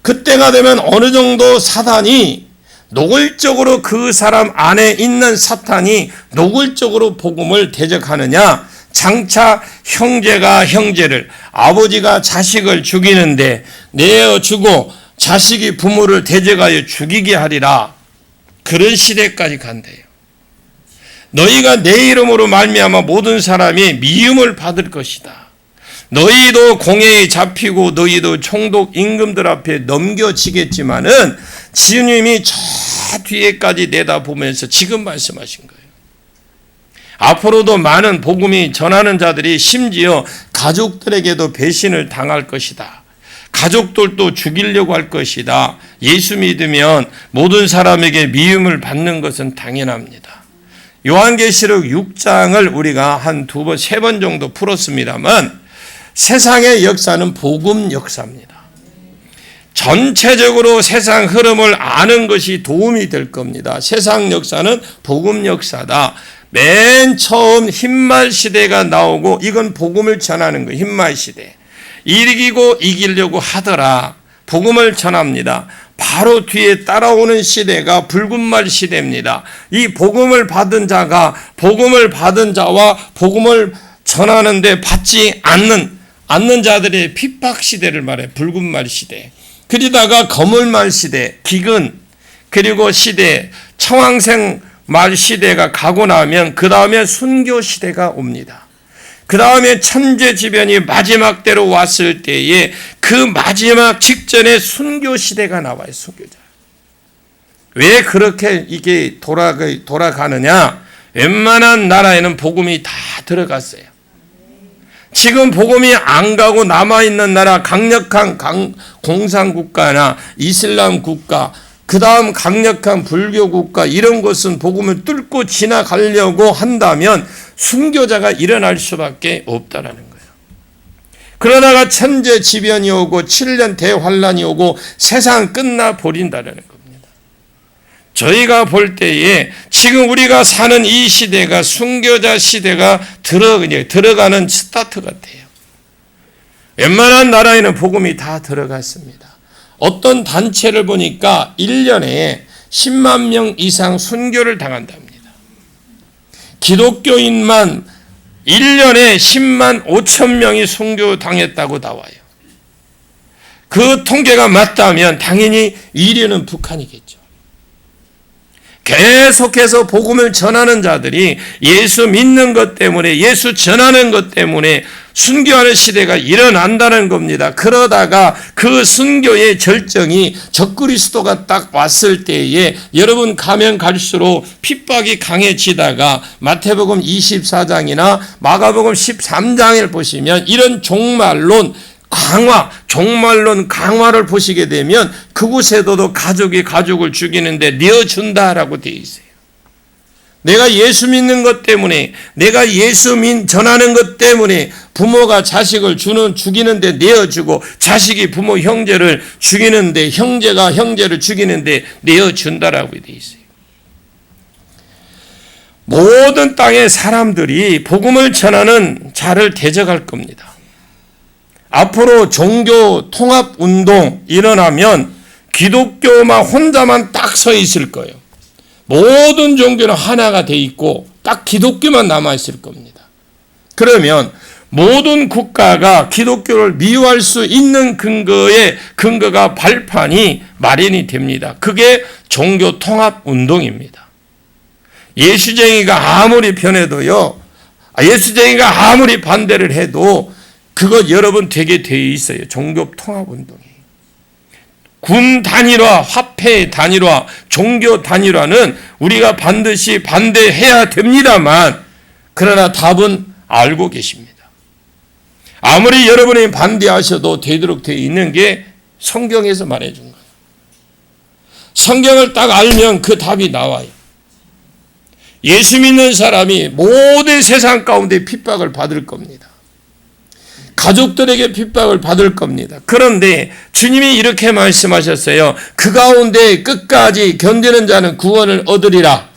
그때가 되면 어느 정도 사단이 노골적으로 그 사람 안에 있는 사탄이 노골적으로 복음을 대적하느냐? 장차 형제가 형제를 아버지가 자식을 죽이는데 내어주고 자식이 부모를 대적하여 죽이게 하리라. 그런 시대까지 간대요. 너희가 내 이름으로 말미암아 모든 사람이 미움을 받을 것이다. 너희도 공회에 잡히고 너희도 총독 임금들 앞에 넘겨지겠지만은 주님이 저 뒤에까지 내다보면서 지금 말씀하신 거예요. 앞으로도 많은 복음이 전하는 자들이 심지어 가족들에게도 배신을 당할 것이다. 가족들도 죽이려고 할 것이다. 예수 믿으면 모든 사람에게 미움을 받는 것은 당연합니다. 요한계시록 6장을 우리가 한 2번, 3번 정도 풀었습니다만 세상의 역사는 복음 역사입니다. 전체적으로 세상 흐름을 아는 것이 도움이 될 겁니다. 세상 역사는 복음 역사다. 맨 처음 흰말 시대가 나오고 이건 복음을 전하는 거예요. 흰말 시대. 이기고 이기려고 하더라. 복음을 전합니다. 바로 뒤에 따라오는 시대가 붉은말 시대입니다. 이 복음을 받은 자가 복음을 받은 자와 복음을 전하는데 받지 않는 자들의 핍박 시대를 말해. 붉은말 시대. 그러다가 거물말 시대, 기근, 그리고 시대, 청황생 말 시대가 가고 나면 그 다음에 순교 시대가 옵니다. 그 다음에 천재지변이 마지막 때로 왔을 때에 그 마지막 직전에 순교 시대가 나와요. 순교자. 왜 그렇게 이게 돌아가느냐? 웬만한 나라에는 복음이 다 들어갔어요. 지금 복음이 안 가고 남아있는 나라, 강력한 공산국가나 이슬람 국가, 그 다음 강력한 불교 국가, 이런 것은 복음을 뚫고 지나가려고 한다면 순교자가 일어날 수밖에 없다라는 거예요. 그러다가 천재지변이 오고 7년 대환란이 오고 세상 끝나버린다라는 겁니다. 저희가 볼 때에 지금 우리가 사는 이 시대가 순교자 시대가 들어가는 스타트 같아요. 웬만한 나라에는 복음이 다 들어갔습니다. 어떤 단체를 보니까 1년에 10만 명 이상 순교를 당한답니다. 기독교인만 1년에 10만 5천 명이 순교당했다고 나와요. 그 통계가 맞다면 당연히 1위는 북한이겠죠. 계속해서 복음을 전하는 자들이 예수 믿는 것 때문에, 예수 전하는 것 때문에 순교하는 시대가 일어난다는 겁니다. 그러다가 그 순교의 절정이 적그리스도가 딱 왔을 때에 여러분 가면 갈수록 핍박이 강해지다가 마태복음 24장이나 마가복음 13장을 보시면 이런 종말론 강화를 보시게 되면 그곳에도 가족이 가족을 죽이는데 내어준다라고 되어 있어요. 내가 예수 믿는 것 때문에, 내가 예수 전하는 것 때문에 부모가 자식을 죽이는데 내어주고, 자식이 부모 형제를 죽이는데, 형제가 형제를 죽이는데 내어준다라고 되어 있어요. 모든 땅의 사람들이 복음을 전하는 자를 대적할 겁니다. 앞으로 종교 통합 운동 일어나면 기독교만 혼자만 딱 서 있을 거예요. 모든 종교는 하나가 돼 있고 딱 기독교만 남아 있을 겁니다. 그러면 모든 국가가 기독교를 미워할 수 있는 근거가 발판이 마련이 됩니다. 그게 종교 통합 운동입니다. 예수쟁이가 아무리 변해도요, 예수쟁이가 아무리 반대를 해도 그것 여러분 되게 되어 있어요. 종교 통합 운동이. 군 단일화, 화폐 단일화, 종교 단일화는 우리가 반드시 반대해야 됩니다만, 그러나 답은 알고 계십니다. 아무리 여러분이 반대하셔도 되도록 되어 있는 게 성경에서 말해준 거예요. 성경을 딱 알면 그 답이 나와요. 예수 믿는 사람이 모든 세상 가운데 핍박을 받을 겁니다. 가족들에게 핍박을 받을 겁니다. 그런데 주님이 이렇게 말씀하셨어요. 그 가운데 끝까지 견디는 자는 구원을 얻으리라.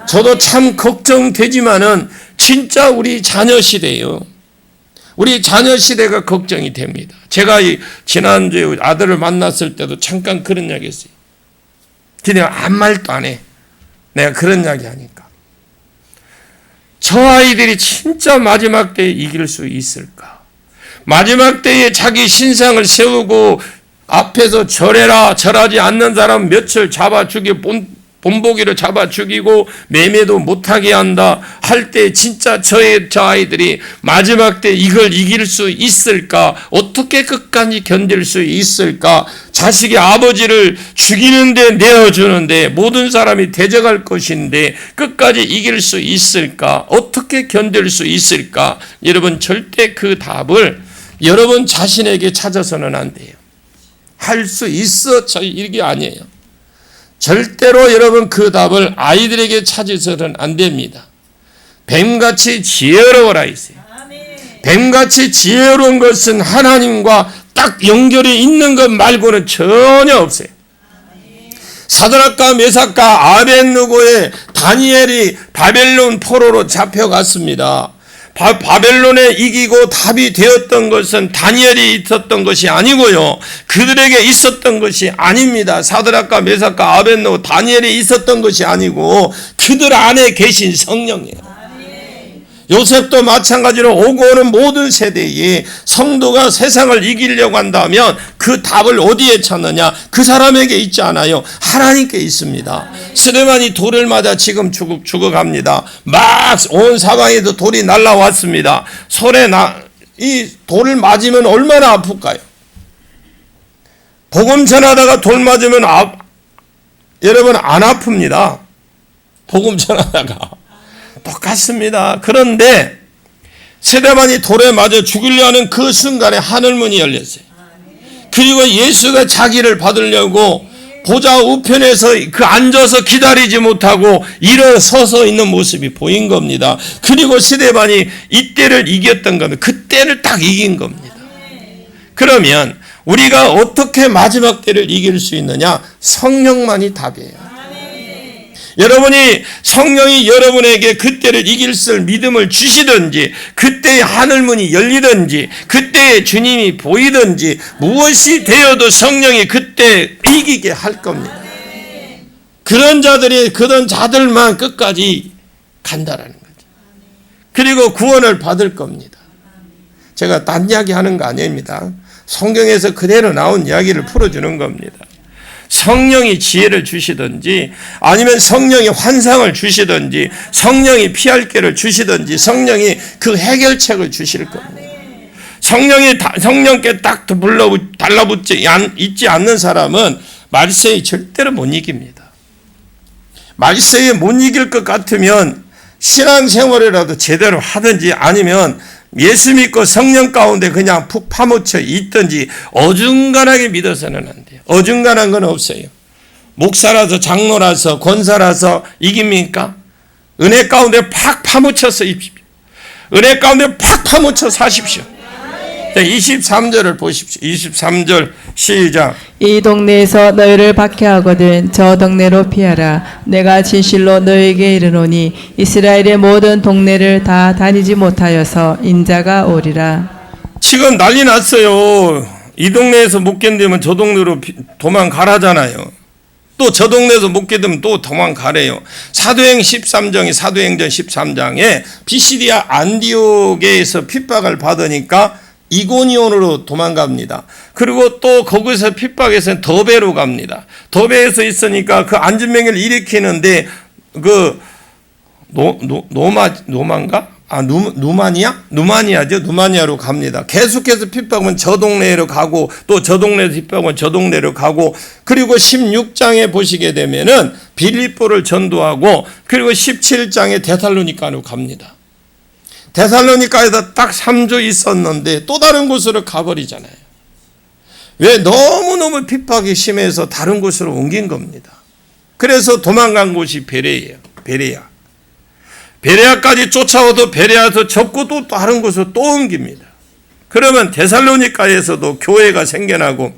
저도 참 걱정되지만은 진짜 우리 자녀 시대예요. 우리 자녀 시대가 걱정이 됩니다. 제가 지난주에 아들을 만났을 때도 잠깐 그런 이야기 했어요. 그냥 아무 말도 안 해. 내가 그런 이야기 하니까. 저 아이들이 진짜 마지막 때에 이길 수 있을까? 마지막 때에 자기 신상을 세우고 앞에서 절해라, 절하지 않는 사람 며칠 잡아 죽이고 본보기로 잡아 죽이고 매매도 못하게 한다 할 때 진짜 저 아이들이 마지막 때 이걸 이길 수 있을까? 어떻게 끝까지 견딜 수 있을까? 자식이 아버지를 죽이는데 내어주는데 모든 사람이 대적할 것인데 끝까지 이길 수 있을까? 어떻게 견딜 수 있을까? 여러분 절대 그 답을 여러분 자신에게 찾아서는 안 돼요. 할 수 있어 이게 아니에요. 절대로 여러분 그 답을 아이들에게 찾아서는 안 됩니다. 뱀같이 지혜로워라 있어요. 뱀같이 지혜로운 것은 하나님과 딱 연결이 있는 것 말고는 전혀 없어요. 사드락과 메삭과 아벳느고의 다니엘이 바벨론 포로로 잡혀갔습니다. 바벨론에 이기고 답이 되었던 것은 다니엘이 있었던 것이 아니고요, 그들에게 있었던 것이 아닙니다. 사드락과 메삭과 아벳느고 다니엘이 있었던 것이 아니고 그들 안에 계신 성령이에요. 요셉도 마찬가지로 오고 오는 모든 세대에 성도가 세상을 이기려고 한다면 그 답을 어디에 찾느냐? 그 사람에게 있지 않아요. 하나님께 있습니다. 스데반이 돌을 맞아 지금 죽어갑니다. 막 온 사방에도 돌이 날라왔습니다. 이 돌을 맞으면 얼마나 아플까요? 복음 전하다가 돌 맞으면 여러분 안 아픕니다. 복음 전하다가 똑같습니다. 그런데 스데반이 돌에 맞아 죽으려 하는 그 순간에 하늘문이 열렸어요. 그리고 예수가 자기를 받으려고 보좌 우편에서 그 앉아서 기다리지 못하고 일어서서 있는 모습이 보인 겁니다. 그리고 스데반이 이때를 이겼던 겁니다. 그때를 딱 이긴 겁니다. 그러면 우리가 어떻게 마지막 때를 이길 수 있느냐? 성령만이 답이에요. 여러분이 성령이 여러분에게 그때를 이길 수 있을 믿음을 주시든지, 그때의 하늘문이 열리든지, 그때의 주님이 보이든지, 무엇이 되어도 성령이 그때 이기게 할 겁니다. 그런 자들만 끝까지 간다라는 거죠. 그리고 구원을 받을 겁니다. 제가 딴 이야기 하는 거 아닙니다. 성경에서 그대로 나온 이야기를 풀어주는 겁니다. 성령이 지혜를 주시든지, 아니면 성령이 환상을 주시든지, 성령이 피할 길을 주시든지, 성령이 그 해결책을 주실 겁니다. 성령께 딱 달라붙지 있지 않는 사람은 말세에 절대로 못 이깁니다. 말세에 못 이길 것 같으면 신앙생활이라도 제대로 하든지, 아니면 예수 믿고 성령 가운데 그냥 푹 파묻혀 있든지, 어중간하게 믿어서는 안 돼요. 어중간한 건 없어요. 목사라서 장로라서 권사라서 이깁니까? 은혜 가운데 팍 파묻혀서 입십시오. 은혜 가운데 팍 파묻혀 사십시오. 23절을 보십시오. 23절 시작. 이 동네에서 너희를 박해하거든 저 동네로 피하라. 내가 진실로 너희에게 이르노니 이스라엘의 모든 동네를 다 다니지 못하여서 인자가 오리라. 지금 난리 났어요. 이 동네에서 못 견디면 저 동네로 도망가라잖아요. 또 저 동네에서 못 견디면 또 도망가래요. 사도행전 13장에 비시디아 안디옥에서 핍박을 받으니까 이고니온으로 도망갑니다. 그리고 또 거기서 핍박해서 더베로 갑니다. 더베에서 있으니까 그 안진병을 일으키는데 그 누마니아죠. 누마니아로 갑니다. 계속해서 핍박은 저 동네로 가고, 또 저 동네에서 핍박은 저 동네로 가고, 그리고 16장에 보시게 되면은 빌립보를 전도하고, 그리고 17장에 데살로니가로 갑니다. 데살로니가에서 딱 3주 있었는데 또 다른 곳으로 가버리잖아요. 왜? 너무너무 핍박이 심해서 다른 곳으로 옮긴 겁니다. 그래서 도망간 곳이 베레예요. 베레아까지 쫓아와도 베레아에서 접고 또 다른 곳으로 또 옮깁니다. 그러면 데살로니가에서도 교회가 생겨나고,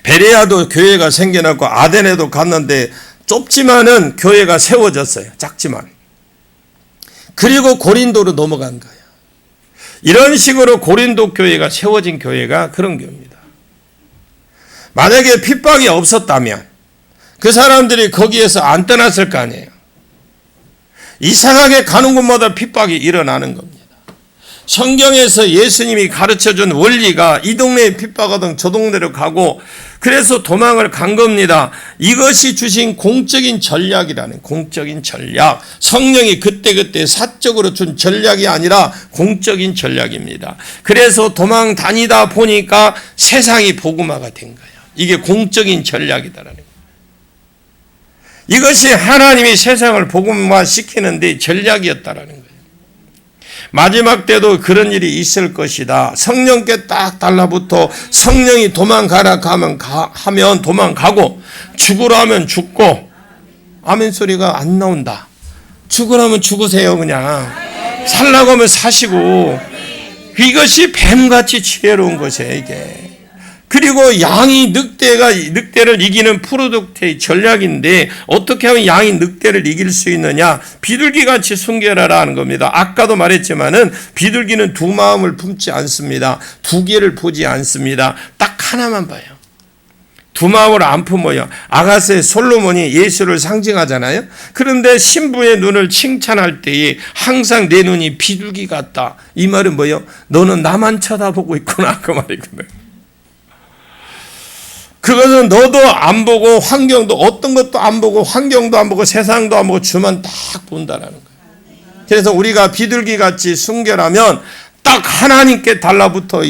베레아도 교회가 생겨나고, 아덴에도 갔는데 좁지만은 교회가 세워졌어요. 작지만. 그리고 고린도로 넘어간 거예요. 이런 식으로 고린도 교회가 세워진 교회가 그런 교회입니다. 만약에 핍박이 없었다면 그 사람들이 거기에서 안 떠났을 거 아니에요. 이상하게 가는 곳마다 핍박이 일어나는 겁니다. 성경에서 예수님이 가르쳐준 원리가 이 동네에 핍박하던 저 동네로 가고, 그래서 도망을 간 겁니다. 이것이 주신 공적인 전략이라는, 공적인 전략. 성령이 그때그때 사적으로 준 전략이 아니라 공적인 전략입니다. 그래서 도망 다니다 보니까 세상이 복음화가 된 거예요. 이게 공적인 전략이다라는 거예요. 이것이 하나님이 세상을 복음화시키는데 전략이었다라는 거예요. 마지막 때도 그런 일이 있을 것이다. 성령께 딱 달라붙어 성령이 도망가라 하면 도망가고, 죽으라 하면 죽고, 아멘 소리가 안 나온다. 죽으라면 죽으세요. 그냥 살라고 하면 사시고, 이것이 뱀같이 지혜로운 것이에요, 이게. 그리고 양이 늑대를 이기는 프로덕트의 전략인데 어떻게 하면 양이 늑대를 이길 수 있느냐? 비둘기같이 순결하라 하는 겁니다. 아까도 말했지만은 비둘기는 두 마음을 품지 않습니다. 두 개를 보지 않습니다. 딱 하나만 봐요. 두 마음을 안 품어요. 아가새 솔로몬이 예수를 상징하잖아요. 그런데 신부의 눈을 칭찬할 때에 항상 내 눈이 비둘기 같다. 이 말은 뭐예요? 너는 나만 쳐다보고 있구나, 그 말이거든요. 그것은 너도 안 보고 환경도 어떤 것도 안 보고 환경도 안 보고 세상도 안 보고 주만 딱 본다라는 거예요. 그래서 우리가 비둘기같이 순결하면 딱 하나님께 달라붙어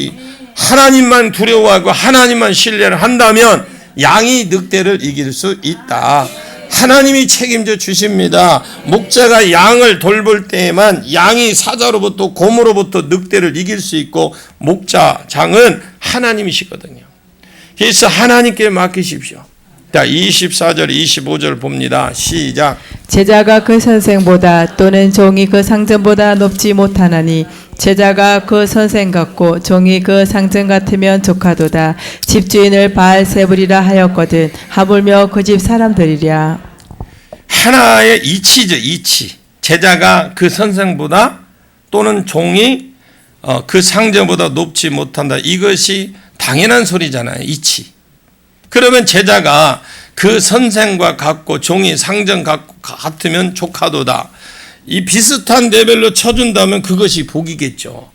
하나님만 두려워하고 하나님만 신뢰를 한다면 양이 늑대를 이길 수 있다. 하나님이 책임져 주십니다. 목자가 양을 돌볼 때에만 양이 사자로부터 곰으로부터 늑대를 이길 수 있고 목자장은 하나님이시거든요. 그래서 하나님께 맡기십시오. 자, 24절 25절 봅니다. 시작. 제자가 그 선생보다 또는 종이 그 상전보다 높지 못하나니 제자가 그 선생 같고 종이 그 상전 같으면 조카도다. 집주인을 바알세불이라 하였거든 하물며 그 집 사람들이랴. 하나의 이치죠, 이치. 제자가 그 선생보다 또는 종이 그 상전보다 높지 못한다. 이것이 당연한 소리잖아요. 이치. 그러면 제자가 그 선생과 같고 종이 상전 같으면 조카도다. 이 비슷한 레벨로 쳐준다면 그것이 복이겠죠.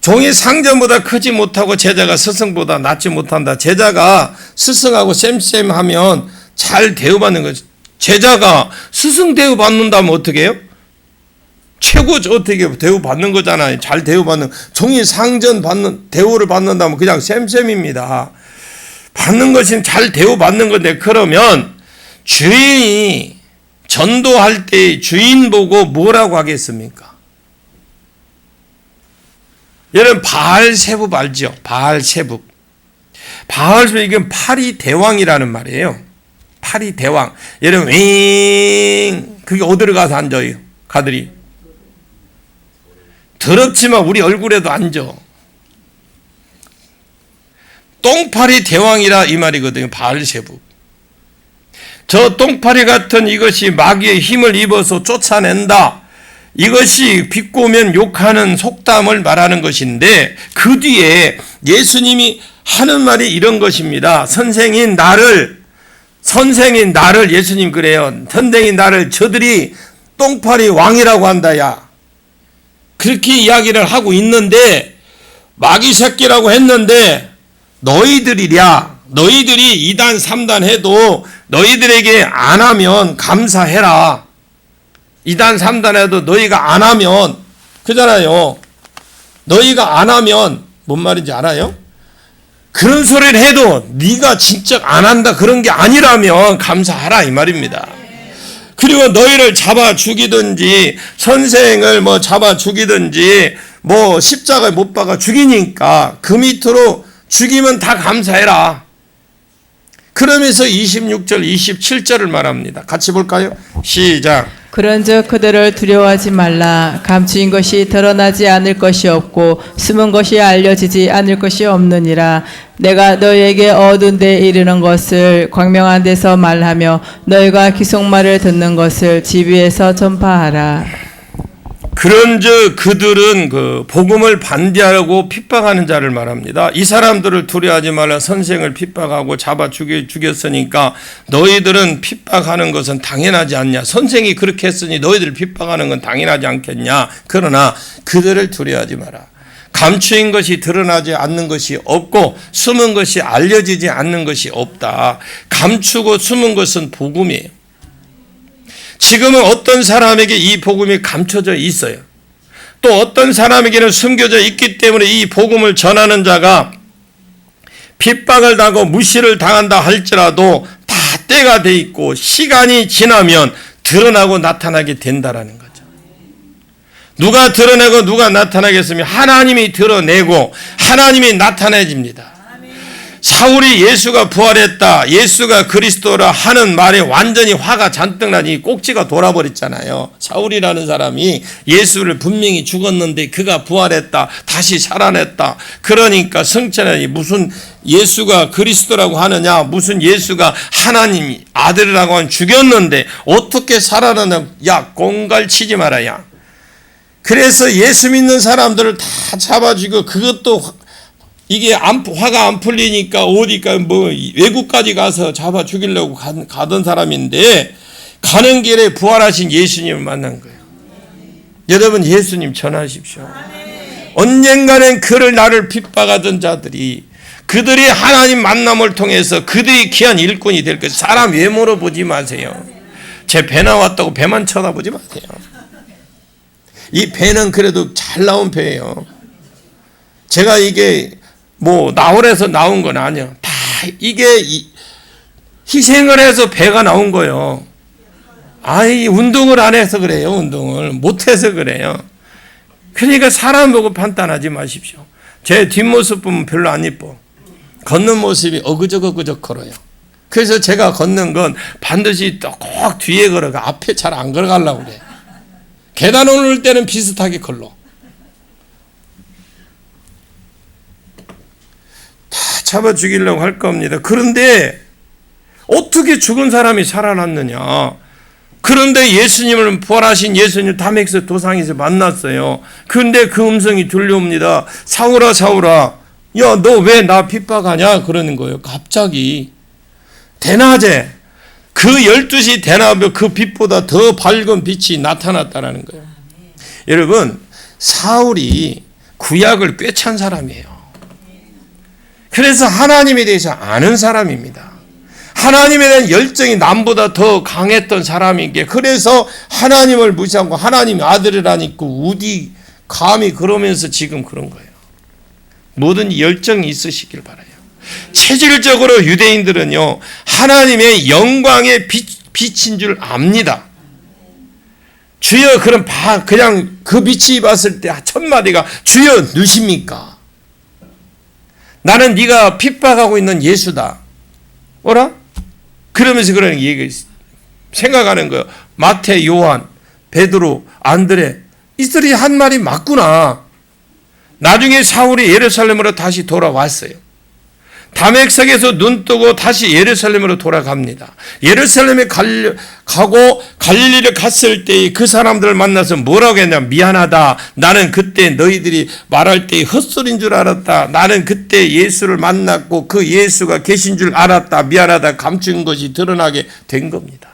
종이 상전보다 크지 못하고 제자가 스승보다 낮지 못한다. 제자가 스승하고 쌤쌤하면 잘 대우받는 거죠. 제자가 스승 대우받는다면 어떻게 해요? 최고 어떻게 대우받는 거잖아요. 잘 대우받는. 종이 상전 대우를 받는다면 그냥 쌤쌤입니다. 받는 것은 잘 대우받는 건데, 그러면 주인이 전도할 때 주인 보고 뭐라고 하겠습니까? 여러분 바알세붑 알죠? 바알세붑. 바알세붑 이건 파리 대왕이라는 말이에요. 파리 대왕. 여러분 그게 어디로 가서 앉아요? 가들이. 더럽지만 우리 얼굴에도 앉아. 똥파리 대왕이라 이 말이거든요. 바알세붑. 저 똥파리 같은 이것이 마귀의 힘을 입어서 쫓아낸다. 이것이 비꼬면 욕하는 속담을 말하는 것인데, 그 뒤에 예수님이 하는 말이 이런 것입니다. 선생인 나를 예수님 그래요. 선생인 나를 저들이 똥파리 왕이라고 한다야. 그렇게 이야기를 하고 있는데, 마귀 새끼라고 했는데, 너희들이 2단 3단 해도 너희들에게 안 하면 감사해라. 2단 3단 해도 너희가 안 하면, 그잖아요. 너희가 안 하면 뭔 말인지 알아요? 그런 소리를 해도 네가 직접 안 한다 그런 게 아니라면 감사하라 이 말입니다. 그리고 너희를 잡아 죽이든지 선생을 잡아 죽이든지 십자가에 못 박아 죽이니까 그 밑으로 죽이면 다 감사해라. 그러면서 26절 27절을 말합니다. 같이 볼까요? 시작. 그런즉 그들을 두려워하지 말라. 감추인 것이 드러나지 않을 것이 없고 숨은 것이 알려지지 않을 것이 없느니라. 내가 너희에게 어두운 데 이르는 것을 광명한 데서 말하며 너희가 기속말을 듣는 것을 집 위에서 전파하라. 그런즉 그들은 그 복음을 반대하고 핍박하는 자를 말합니다. 이 사람들을 두려워하지 말라. 선생을 핍박하고 잡아 죽였으니까 너희들은 핍박하는 것은 당연하지 않냐. 선생이 그렇게 했으니 너희들 핍박하는 건 당연하지 않겠냐. 그러나 그들을 두려워하지 마라. 감추인 것이 드러나지 않는 것이 없고 숨은 것이 알려지지 않는 것이 없다. 감추고 숨은 것은 복음이에요. 지금은 어떤 사람에게 이 복음이 감춰져 있어요. 또 어떤 사람에게는 숨겨져 있기 때문에 이 복음을 전하는 자가 핍박을 당하고 무시를 당한다 할지라도 다 때가 돼 있고 시간이 지나면 드러나고 나타나게 된다라는 거죠. 누가 드러내고 누가 나타나겠으면 하나님이 드러내고 하나님이 나타내집니다. 사울이 예수가 부활했다, 예수가 그리스도라 하는 말에 완전히 화가 잔뜩 나니 꼭지가 돌아버렸잖아요. 사울이라는 사람이 예수를 분명히 죽었는데 그가 부활했다, 다시 살아냈다. 그러니까 성찬이 무슨 예수가 그리스도라고 하느냐, 무슨 예수가 하나님 아들이라고 하면 죽였는데 어떻게 살아나냐, 야 공갈치지 말아야. 그래서 예수 믿는 사람들을 다 잡아주고, 그것도 이게 화가 안 풀리니까 어디가 외국까지 가서 잡아 죽이려고 가던 사람인데, 가는 길에 부활하신 예수님을 만난 거예요. 여러분, 예수님 전하십시오. 언젠가는 그를 나를 핍박하던 자들이, 그들이 하나님 만남을 통해서 그들이 귀한 일꾼이 될 것이에요. 사람 외모로 보지 마세요. 제 배 나왔다고 배만 쳐다보지 마세요. 이 배는 그래도 잘 나온 배예요. 제가 이게 나홀에서 나온 건 아니야. 다 이게 희생을 해서 배가 나온 거예요. 운동을 안 해서 그래요. 운동을 못해서 그래요. 그러니까 사람 보고 판단하지 마십시오. 제 뒷모습 보면 별로 안 이뻐. 걷는 모습이 어그적 걸어요. 그래서 제가 걷는 건 반드시 꼭 뒤에 걸어가. 앞에 잘 안 걸어가려고 그래. 계단 오를 때는 비슷하게 걸러. 다 잡아 죽이려고 할 겁니다. 그런데 어떻게 죽은 사람이 살아났느냐? 그런데 예수님을 부활하신 예수님 다맥스 도상에서 만났어요. 그런데 그 음성이 들려옵니다. 사울아 사울아, 야 너 왜 나 핍박하냐? 그러는 거예요. 갑자기 대낮에 그 12시 대낮에 그 빛보다 더 밝은 빛이 나타났다는 거예요. 여러분, 사울이 구약을 꿰찬 사람이에요. 그래서 하나님에 대해서 아는 사람입니다. 하나님에 대한 열정이 남보다 더 강했던 사람이기에, 그래서 하나님을 무시하고 하나님의 아들이라니까 어디 감히 그러면서 지금 그런 거예요. 뭐든지 열정이 있으시길 바라요. 체질적으로 유대인들은요, 하나님의 영광의 빛인 줄 압니다. 주여, 그럼 그냥 그 빛이 봤을 때 첫 마디가 주여 누십니까? 나는 네가 핍박하고 있는 예수다. 어라? 그러면서 그런 얘기 생각하는 거예요. 마태, 요한, 베드로, 안드레, 이들이 한 말이 맞구나. 나중에 사울이 예루살렘으로 다시 돌아왔어요. 다맥석에서 눈 뜨고 다시 예루살렘으로 돌아갑니다. 예루살렘에 가고 갈릴리를 갔을 때 그 사람들을 만나서 뭐라고 했냐? 미안하다. 나는 그때 너희들이 말할 때 헛소리인 줄 알았다. 나는 그때 예수를 만났고 그 예수가 계신 줄 알았다. 미안하다. 감춘 것이 드러나게 된 겁니다.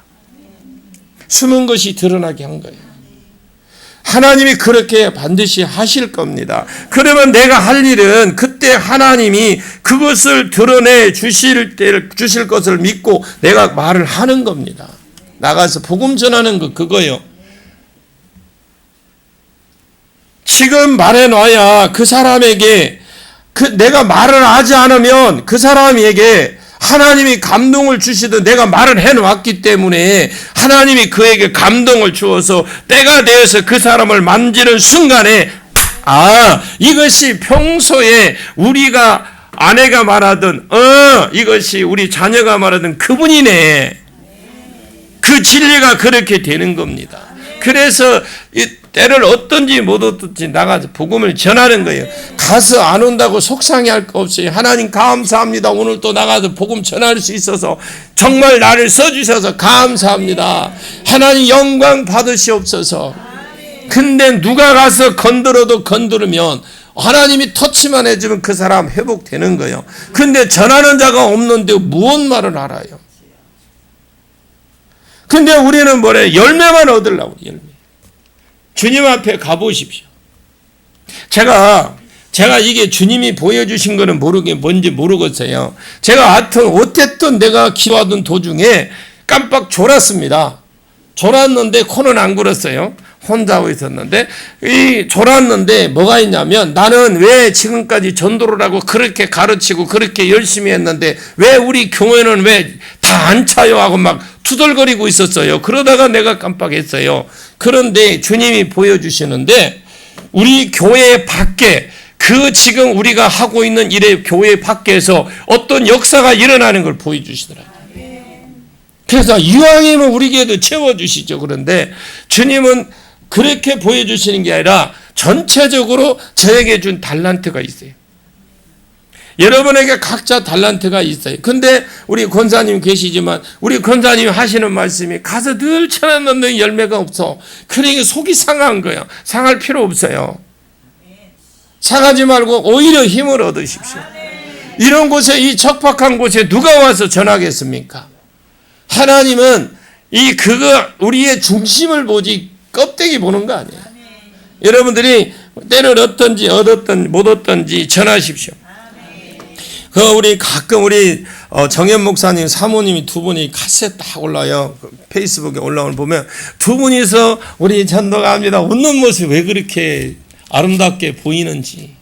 숨은 것이 드러나게 한 거예요. 하나님이 그렇게 반드시 하실 겁니다. 그러면 내가 할 일은 그때 하나님이 그것을 드러내 주실 것을 믿고 내가 말을 하는 겁니다. 나가서 복음 전하는 거 그거요. 지금 말해놔야 그 사람에게 내가 말을 하지 않으면 그 사람에게 하나님이 감동을 주시든 내가 말을 해놓았기 때문에 하나님이 그에게 감동을 주어서 때가 되어서 그 사람을 만지는 순간에 이것이 평소에 우리가 아내가 말하던 이것이 우리 자녀가 말하던 그분이네. 그 진리가 그렇게 되는 겁니다. 그래서 이 때를 얻든지 못 얻든지 나가서 복음을 전하는 거예요. 가서 안 온다고 속상해할 거 없어요. 하나님 감사합니다. 오늘 또 나가서 복음 전할 수 있어서 정말 나를 써주셔서 감사합니다. 하나님 영광 받으시옵소서. 근데 누가 가서 건드리면 하나님이 터치만 해주면 그 사람 회복되는 거예요. 근데 전하는 자가 없는데 무슨 말을 알아요? 근데 우리는 뭐래? 열매만 얻으려고. 열매. 주님 앞에 가보십시오. 제가 이게 주님이 보여주신 거는 뭔지 모르겠어요. 제가 어쨌든 내가 기도하던 도중에 깜빡 졸았습니다. 졸았는데 코는 안 골았어요. 혼자 하고 있었는데 졸았는데 뭐가 있냐면, 나는 왜 지금까지 전도를 하고 그렇게 가르치고 그렇게 열심히 했는데 왜 우리 교회는 왜 다 안 차요 하고 막 투덜거리고 있었어요. 그러다가 내가 깜빡했어요. 그런데 주님이 보여주시는데 우리 교회 밖에 그 지금 우리가 하고 있는 일의 교회 밖에서 어떤 역사가 일어나는 걸 보여주시더라고요. 그래서 이왕이면 우리에게도 채워주시죠. 그런데 주님은 그렇게 보여주시는 게 아니라 전체적으로 저에게 준 달란트가 있어요. 여러분에게 각자 달란트가 있어요. 근데 우리 권사님 계시지만 우리 권사님 하시는 말씀이 가서 늘 천안 열매가 없어. 그러니까 속이 상한 거야. 상할 필요 없어요. 상하지 말고 오히려 힘을 얻으십시오. 이런 곳에, 이 척박한 곳에 누가 와서 전하겠습니까? 하나님은 우리의 중심을 보지 껍데기 보는 거 아니에요. 여러분들이 때를 얻든지 못 얻든지 전하십시오. 우리 가끔 정현 목사님 사모님이 두 분이 카세트 딱 올라요. 페이스북에 올라오는 보면 두 분이서 우리 전도갑니다. 웃는 모습이 왜 그렇게 아름답게 보이는지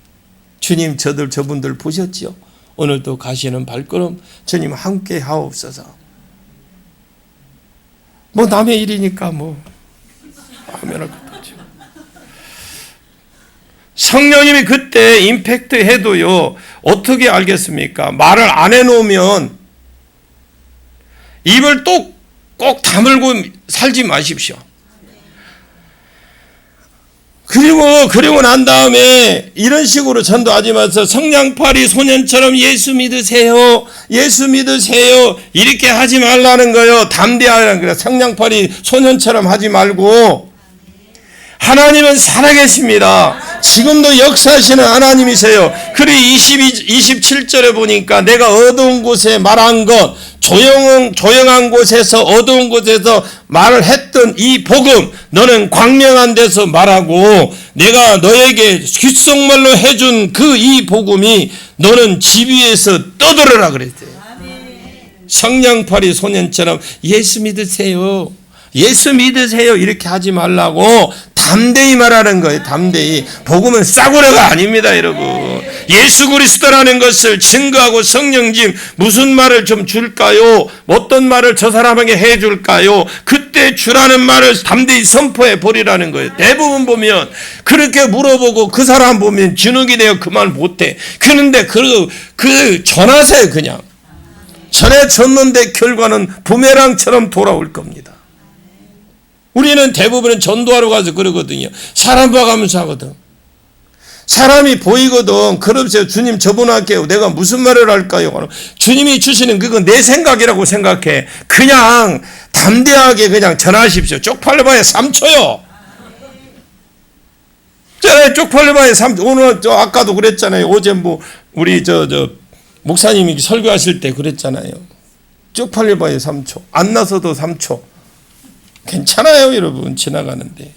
주님 저분들 보셨지요? 오늘도 가시는 발걸음 주님 함께 하옵소서. 뭐 남의 일이니까 뭐 하면 할 것도 없죠. 성령님이 그때 임팩트 해도요 어떻게 알겠습니까? 말을 안 해놓으면 입을 또 꼭 다물고 살지 마십시오. 그리고 난 다음에 이런 식으로 전도하지 마서 성냥팔이 소년처럼 예수 믿으세요. 예수 믿으세요. 이렇게 하지 말라는 거예요. 담대하라는 거예요. 성냥팔이 소년처럼 하지 말고 하나님은 살아계십니다. 지금도 역사하시는 하나님이세요. 그리고 27절에 보니까 내가 어두운 곳에 말한 것, 조용한 곳에서 어두운 곳에서 말을 했던 이 복음 너는 광명한 데서 말하고 내가 너에게 귓속말로 해준 그 이 복음이 너는 집 위에서 떠들어라 그랬어요. 성냥팔이 소년처럼 예수 믿으세요. 예수 믿으세요. 이렇게 하지 말라고 담대히 말하는 거예요. 담대히. 복음은 싸구려가 아닙니다, 여러분. 예수 그리스도라는 것을 증거하고 성령님 무슨 말을 좀 줄까요? 어떤 말을 저 사람에게 해줄까요? 그때 주라는 말을 담대히 선포해 버리라는 거예요. 대부분 보면 그렇게 물어보고 그 사람 보면 진흙이 되어 그 말 못해. 그런데 전하세요. 그냥. 전해줬는데 결과는 부메랑처럼 돌아올 겁니다. 우리는 대부분은 전도하러 가서 그러거든요. 사람 봐가면서 하거든. 사람이 보이거든. 그러면서 주님 저분 할게요. 내가 무슨 말을 할까요? 주님이 주시는 그건 내 생각이라고 생각해. 그냥 담대하게 그냥 전하십시오. 쪽팔려봐야 3초요. 쪽팔려봐야 3초. 오늘 아까도 그랬잖아요. 어제 우리 목사님이 설교하실 때 그랬잖아요. 쪽팔려봐야 3초. 안 나서도 3초. 괜찮아요, 여러분. 지나가는데.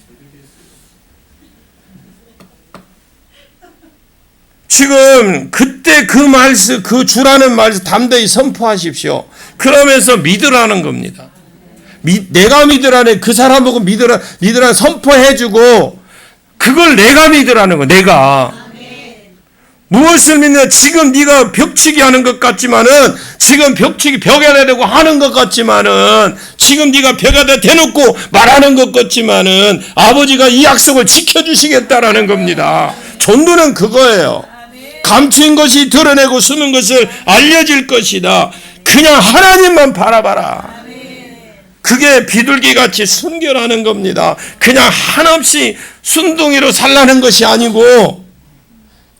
지금 그때 그 주라는 말씀 담대히 선포하십시오. 그러면서 믿으라는 겁니다. 내가 믿으라는 그 사람 보고 믿으라는 선포해주고 그걸 내가 믿으라는 거. 내가. 무엇을 믿냐? 지금 네가 벽치기 하는 것 같지만은 지금 벽에다 대고 하는 것 같지만은 지금 네가 벽에다 대놓고 말하는 것 같지만은 아버지가 이 약속을 지켜주시겠다라는 겁니다. 전도는 그거예요. 감추인 것이 드러내고 숨은 것을 알려질 것이다. 그냥 하나님만 바라봐라. 그게 비둘기같이 순결하는 겁니다. 그냥 한없이 순둥이로 살라는 것이 아니고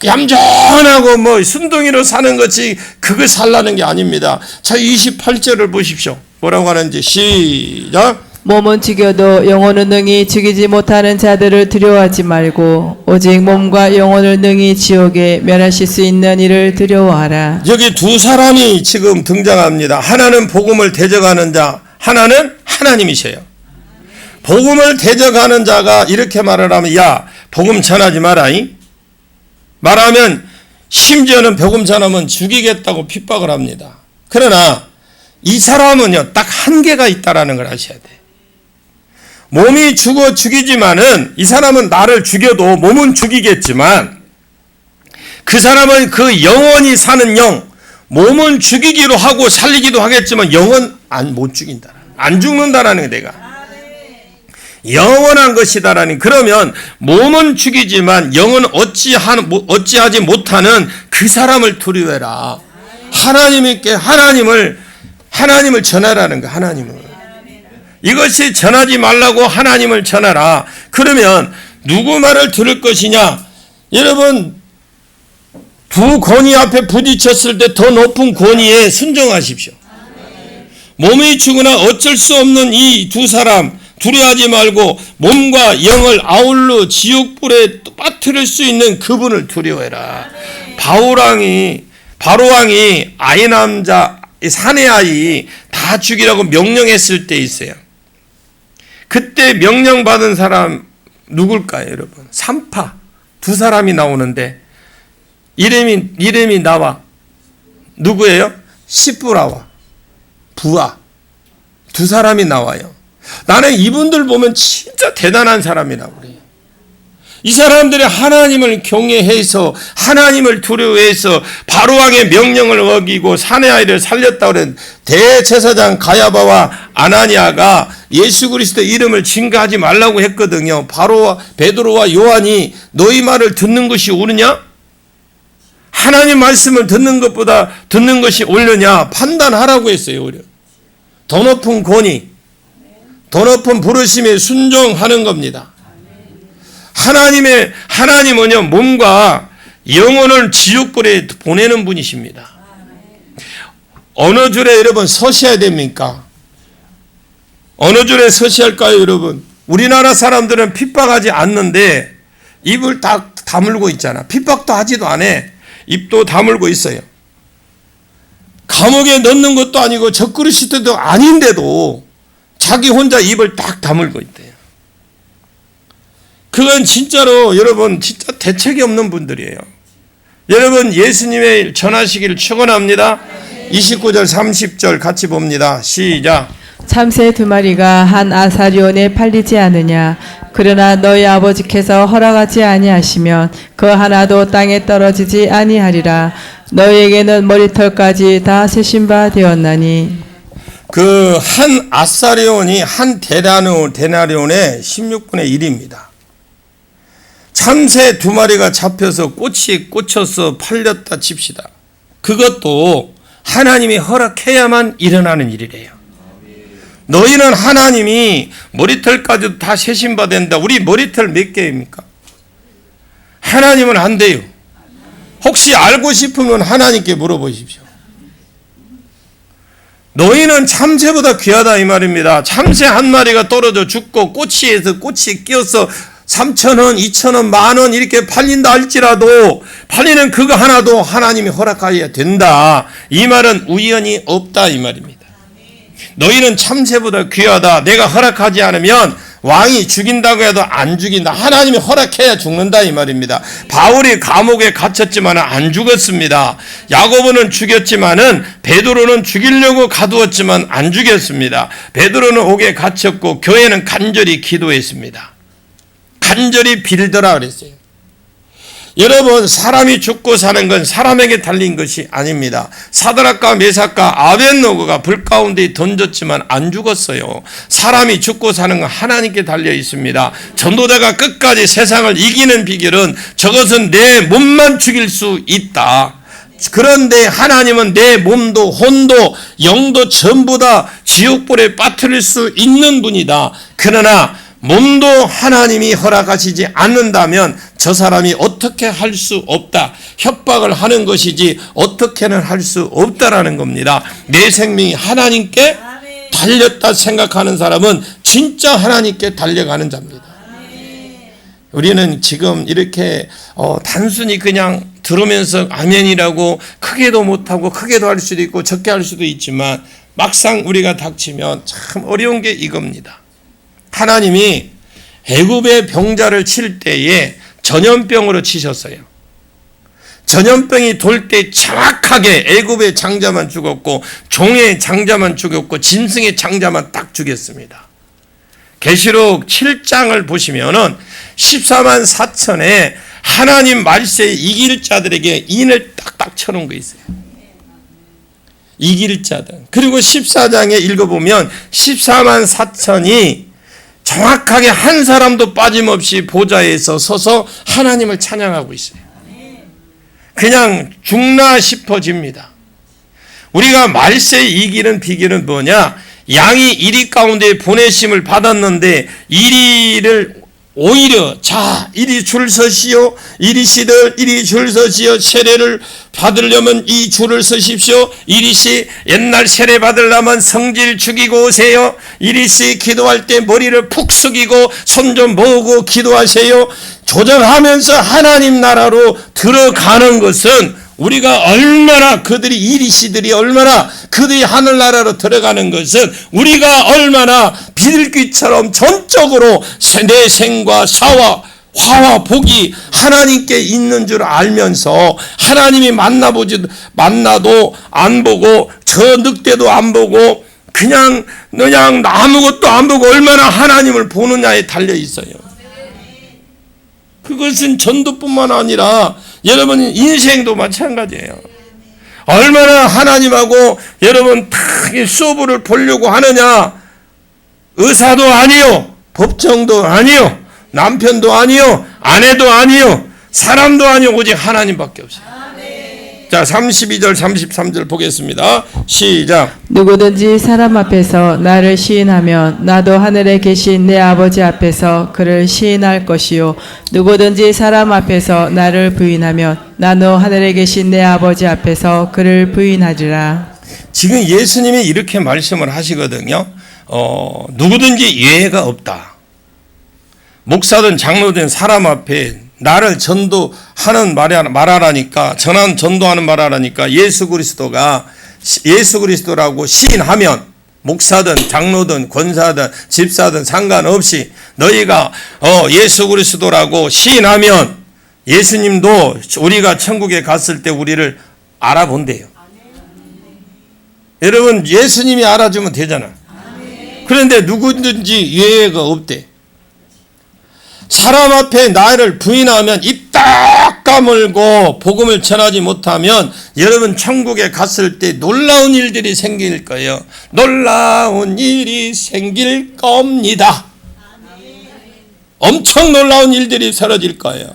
얌전하고 순둥이로 사는 것이 그거 살라는 게 아닙니다. 자, 28절을 보십시오. 뭐라고 하는지 시작. 몸은 죽여도 영혼은 능히 죽이지 못하는 자들을 두려워하지 말고 오직 몸과 영혼을 능히 지옥에 멸하실 수 있는 이를 두려워하라. 여기 두 사람이 지금 등장합니다. 하나는 복음을 대적하는 자, 하나는 하나님이세요. 복음을 대적하는 자가 이렇게 말을 하면 야, 복음 전하지 마라. 말하면 심지어는 복음 전하면 죽이겠다고 핍박을 합니다. 그러나 이 사람은요 딱 한계가 있다라는 걸 아셔야 돼. 몸이 죽이지만은 이 사람은 나를 죽여도 몸은 죽이겠지만 그 사람은 그 영원히 사는 영, 몸은 죽이기로 하고 살리기도 하겠지만 영은 못 죽인다. 안 죽는다라는 게 내가. 영원한 것이다라니. 그러면 몸은 죽이지만 영은 어찌하지 못하는 그 사람을 두려워해라. 하나님께 하나님을 전하라는 거. 하나님을 이것이 전하지 말라고 하나님을 전하라. 그러면 누구 말을 들을 것이냐? 여러분, 두 권위 앞에 부딪혔을 때 더 높은 권위에 순종하십시오. 몸이 죽으나 어쩔 수 없는 이 두 사람 두려워하지 말고 몸과 영을 아울러 지옥불에 빠뜨릴 수 있는 그분을 두려워해라. 바로왕이 아이 남자 사내 아이 다 죽이라고 명령했을 때 있어요. 그때 명령받은 사람 누굴까요, 여러분? 산파 두 사람이 나오는데 이름이 나와. 누구예요? 시브라와 부하 두 사람이 나와요. 나는 이분들 보면 진짜 대단한 사람이라고 그래요. 이 사람들이 하나님을 경외해서 하나님을 두려워해서 바로왕의 명령을 어기고 사내 아이를 살렸다고 그랬는데 대제사장 가야바와 아나니아가 예수 그리스도 이름을 증거하지 말라고 했거든요. 베드로와 요한이 너희 말을 듣는 것이 옳으냐? 하나님 말씀을 듣는 것보다 듣는 것이 옳으냐? 판단하라고 했어요. 오히려 더 높은 권위, 더 높은 부르심에 순종하는 겁니다. 하나님은요, 몸과 영혼을 지옥불에 보내는 분이십니다. 어느 줄에 여러분 서셔야 됩니까? 어느 줄에 서시할까요, 여러분? 우리나라 사람들은 핍박하지 않는데 입을 다 다물고 있잖아. 핍박도 하지도 않아. 입도 다물고 있어요. 감옥에 넣는 것도 아니고 적그리스도도 아닌데도 자기 혼자 입을 딱 다물고 있대요. 그건 진짜로 여러분 진짜 대책이 없는 분들이에요. 여러분 예수님의 전하시기를 축원합니다. 29절 30절 같이 봅니다. 시작. 참새 두 마리가 한 아사리온에 팔리지 않으냐? 그러나 너희 아버지께서 허락하지 아니하시면 그 하나도 땅에 떨어지지 아니하리라. 너희에게는 머리털까지 다 세신 바 되었나니. 그 한 아사리온이 한 데나리온의 16분의 1입니다. 참새 두 마리가 잡혀서 꽃이 꽂혀서 팔렸다 칩시다. 그것도 하나님이 허락해야만 일어나는 일이래요. 너희는 하나님이 머리털까지도 다 세신 바 된다. 우리 머리털 몇 개입니까? 하나님은 안 돼요. 혹시 알고 싶으면 하나님께 물어보십시오. 너희는 참새보다 귀하다 이 말입니다. 참새 한 마리가 떨어져 죽고 꽃이 끼어서 3,000원, 2,000원, 10,000원 이렇게 팔린다 할지라도 팔리는 그거 하나도 하나님이 허락하여야 된다. 이 말은 우연이 없다 이 말입니다. 너희는 참새보다 귀하다. 내가 허락하지 않으면 왕이 죽인다고 해도 안 죽인다. 하나님이 허락해야 죽는다 이 말입니다. 바울이 감옥에 갇혔지만 안 죽었습니다. 야고보는 죽였지만은 베드로는 죽이려고 가두었지만 안 죽였습니다. 베드로는 옥에 갇혔고 교회는 간절히 기도했습니다. 간절히 빌더라 그랬어요. 여러분 사람이 죽고 사는 건 사람에게 달린 것이 아닙니다. 사드락과 메삭과 아벳노고가 불 가운데 던졌지만 안 죽었어요. 사람이 죽고 사는 건 하나님께 달려 있습니다. 전도자가 끝까지 세상을 이기는 비결은 저것은 내 몸만 죽일 수 있다. 그런데 하나님은 내 몸도 혼도 영도 전부 다 지옥불에 빠뜨릴 수 있는 분이다. 그러나 몸도 하나님이 허락하시지 않는다면 저 사람이 어떻게 할 수 없다. 협박을 하는 것이지 어떻게는 할 수 없다라는 겁니다. 내 생명이 하나님께 달렸다 생각하는 사람은 진짜 하나님께 달려가는 자입니다. 우리는 지금 이렇게 단순히 그냥 들으면서 아멘이라고 크게도 못하고 크게도 할 수도 있고 적게 할 수도 있지만 막상 우리가 닥치면 참 어려운 게 이겁니다. 하나님이 애굽의 병자를 칠 때에 전염병으로 치셨어요. 전염병이 돌 때 정확하게 애굽의 장자만 죽었고 종의 장자만 죽였고 짐승의 장자만 딱 죽였습니다. 계시록 7장을 보시면은 14만 4천에 하나님 말세에 이길 자들에게 인을 딱딱 쳐놓은 거 있어요. 이길 자들. 그리고 14장에 읽어보면 14만 4천이 정확하게 한 사람도 빠짐없이 보좌에서 서서 하나님을 찬양하고 있어요. 그냥 죽나 싶어집니다. 우리가 말세 이기는 비결은 뭐냐? 양이 이리 가운데 보내심을 받았는데 이리를 오히려 자 이리 줄 서시오, 이리시들 이리 줄 서시오. 세례를 받으려면 이 줄을 서십시오. 이리시 옛날 세례 받으려면 성질 죽이고 오세요. 이리시 기도할 때 머리를 푹 숙이고 손 좀 모으고 기도하세요. 조정하면서 하나님 나라로 들어가는 것은 우리가 얼마나 그들이 이리시들이 얼마나 그들이 하늘나라로 들어가는 것은 우리가 얼마나 비둘기처럼 전적으로 내 생과 사와 화와 복이 하나님께 있는 줄 알면서 하나님이 만나도 안 보고 저 늑대도 안 보고 그냥 아무것도 안 보고 얼마나 하나님을 보느냐에 달려 있어요. 그것은 전도뿐만 아니라 여러분 인생도 마찬가지예요. 얼마나 하나님하고 여러분 다 수업을 보려고 하느냐. 의사도 아니요, 법정도 아니요, 남편도 아니요, 아내도 아니요, 사람도 아니요, 오직 하나님밖에 없어요. 자, 32절 33절 보겠습니다. 시작. 누구든지 사람 앞에서 나를 시인하면 나도 하늘에 계신 내 아버지 앞에서 그를 시인할 것이요 누구든지 사람 앞에서 나를 부인하면 나도 하늘에 계신 내 아버지 앞에서 그를 부인하리라. 지금 예수님이 이렇게 말씀을 하시거든요. 누구든지 예외가 없다. 목사든 장로든 사람 앞에 나를 전도하는 말하라니까, 전도하는 말하라니까 예수 그리스도라고 시인하면 목사든 장로든 권사든 집사든 상관없이 너희가 예수 그리스도라고 시인하면 예수님도 우리가 천국에 갔을 때 우리를 알아본대요. 여러분 예수님이 알아주면 되잖아. 그런데 누구든지 예외가 없대. 사람 앞에 나를 부인하면 입 딱 까물고 복음을 전하지 못하면 여러분 천국에 갔을 때 놀라운 일들이 생길 거예요. 놀라운 일이 생길 겁니다. 엄청 놀라운 일들이 벌어질 거예요.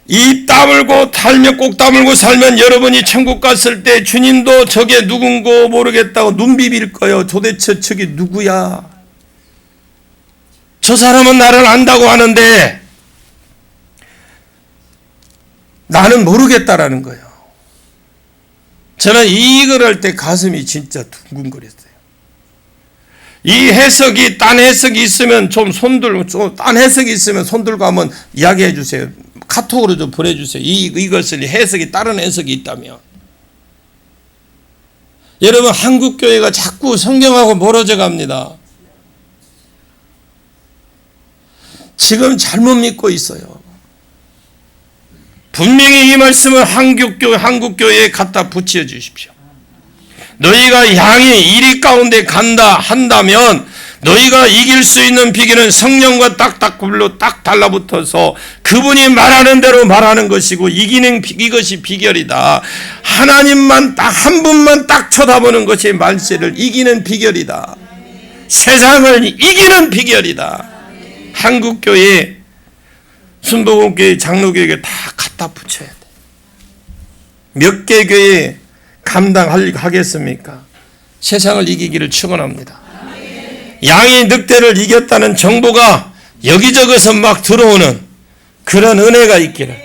입 다물고 달며 꼭 다물고 살면 여러분이 천국 갔을 때 주님도 저게 누군고 모르겠다고 눈 비빌 거예요. 도대체 저게 누구야? 저 사람은 나를 안다고 하는데 나는 모르겠다라는 거예요. 저는 이걸 할 때 가슴이 진짜 둥근거렸어요. 이 해석이 딴 해석이 있으면 딴 해석이 있으면 손들고 한번 이야기해 주세요. 카톡으로 좀 보내주세요. 이것을 해석이 다른 해석이 있다면. 여러분 한국 교회가 자꾸 성경하고 멀어져 갑니다. 지금 잘못 믿고 있어요. 분명히 이 말씀을 한국교회에 갖다 붙여 주십시오. 너희가 양이 이리 가운데 간다 한다면 너희가 이길 수 있는 비결은 성령과 딱 달라붙어서 그분이 말하는 대로 말하는 것이고 이것이 비결이다. 하나님만 딱 한 분만 딱 쳐다보는 것이 말세를 이기는 비결이다. 세상을 이기는 비결이다. 한국교회, 순복음교회, 장로교회에 다 갖다 붙여야 돼. 몇 개 교회 감당하겠습니까? 세상을 이기기를 축원합니다. 양이 늑대를 이겼다는 정보가 여기저기서 막 들어오는 그런 은혜가 있기를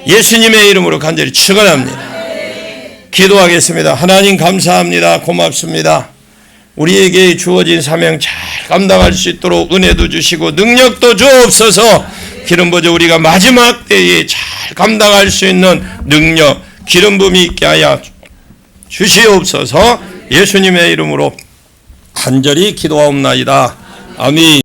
예수님의 이름으로 간절히 축원합니다. 기도하겠습니다. 하나님 감사합니다. 고맙습니다. 우리에게 주어진 사명 잘 감당할 수 있도록 은혜도 주시고 능력도 주옵소서. 기름 부어 우리가 마지막 때에 잘 감당할 수 있는 능력, 기름 부음이 있게 하여 주시옵소서. 예수님의 이름으로 간절히 기도하옵나이다. 아멘.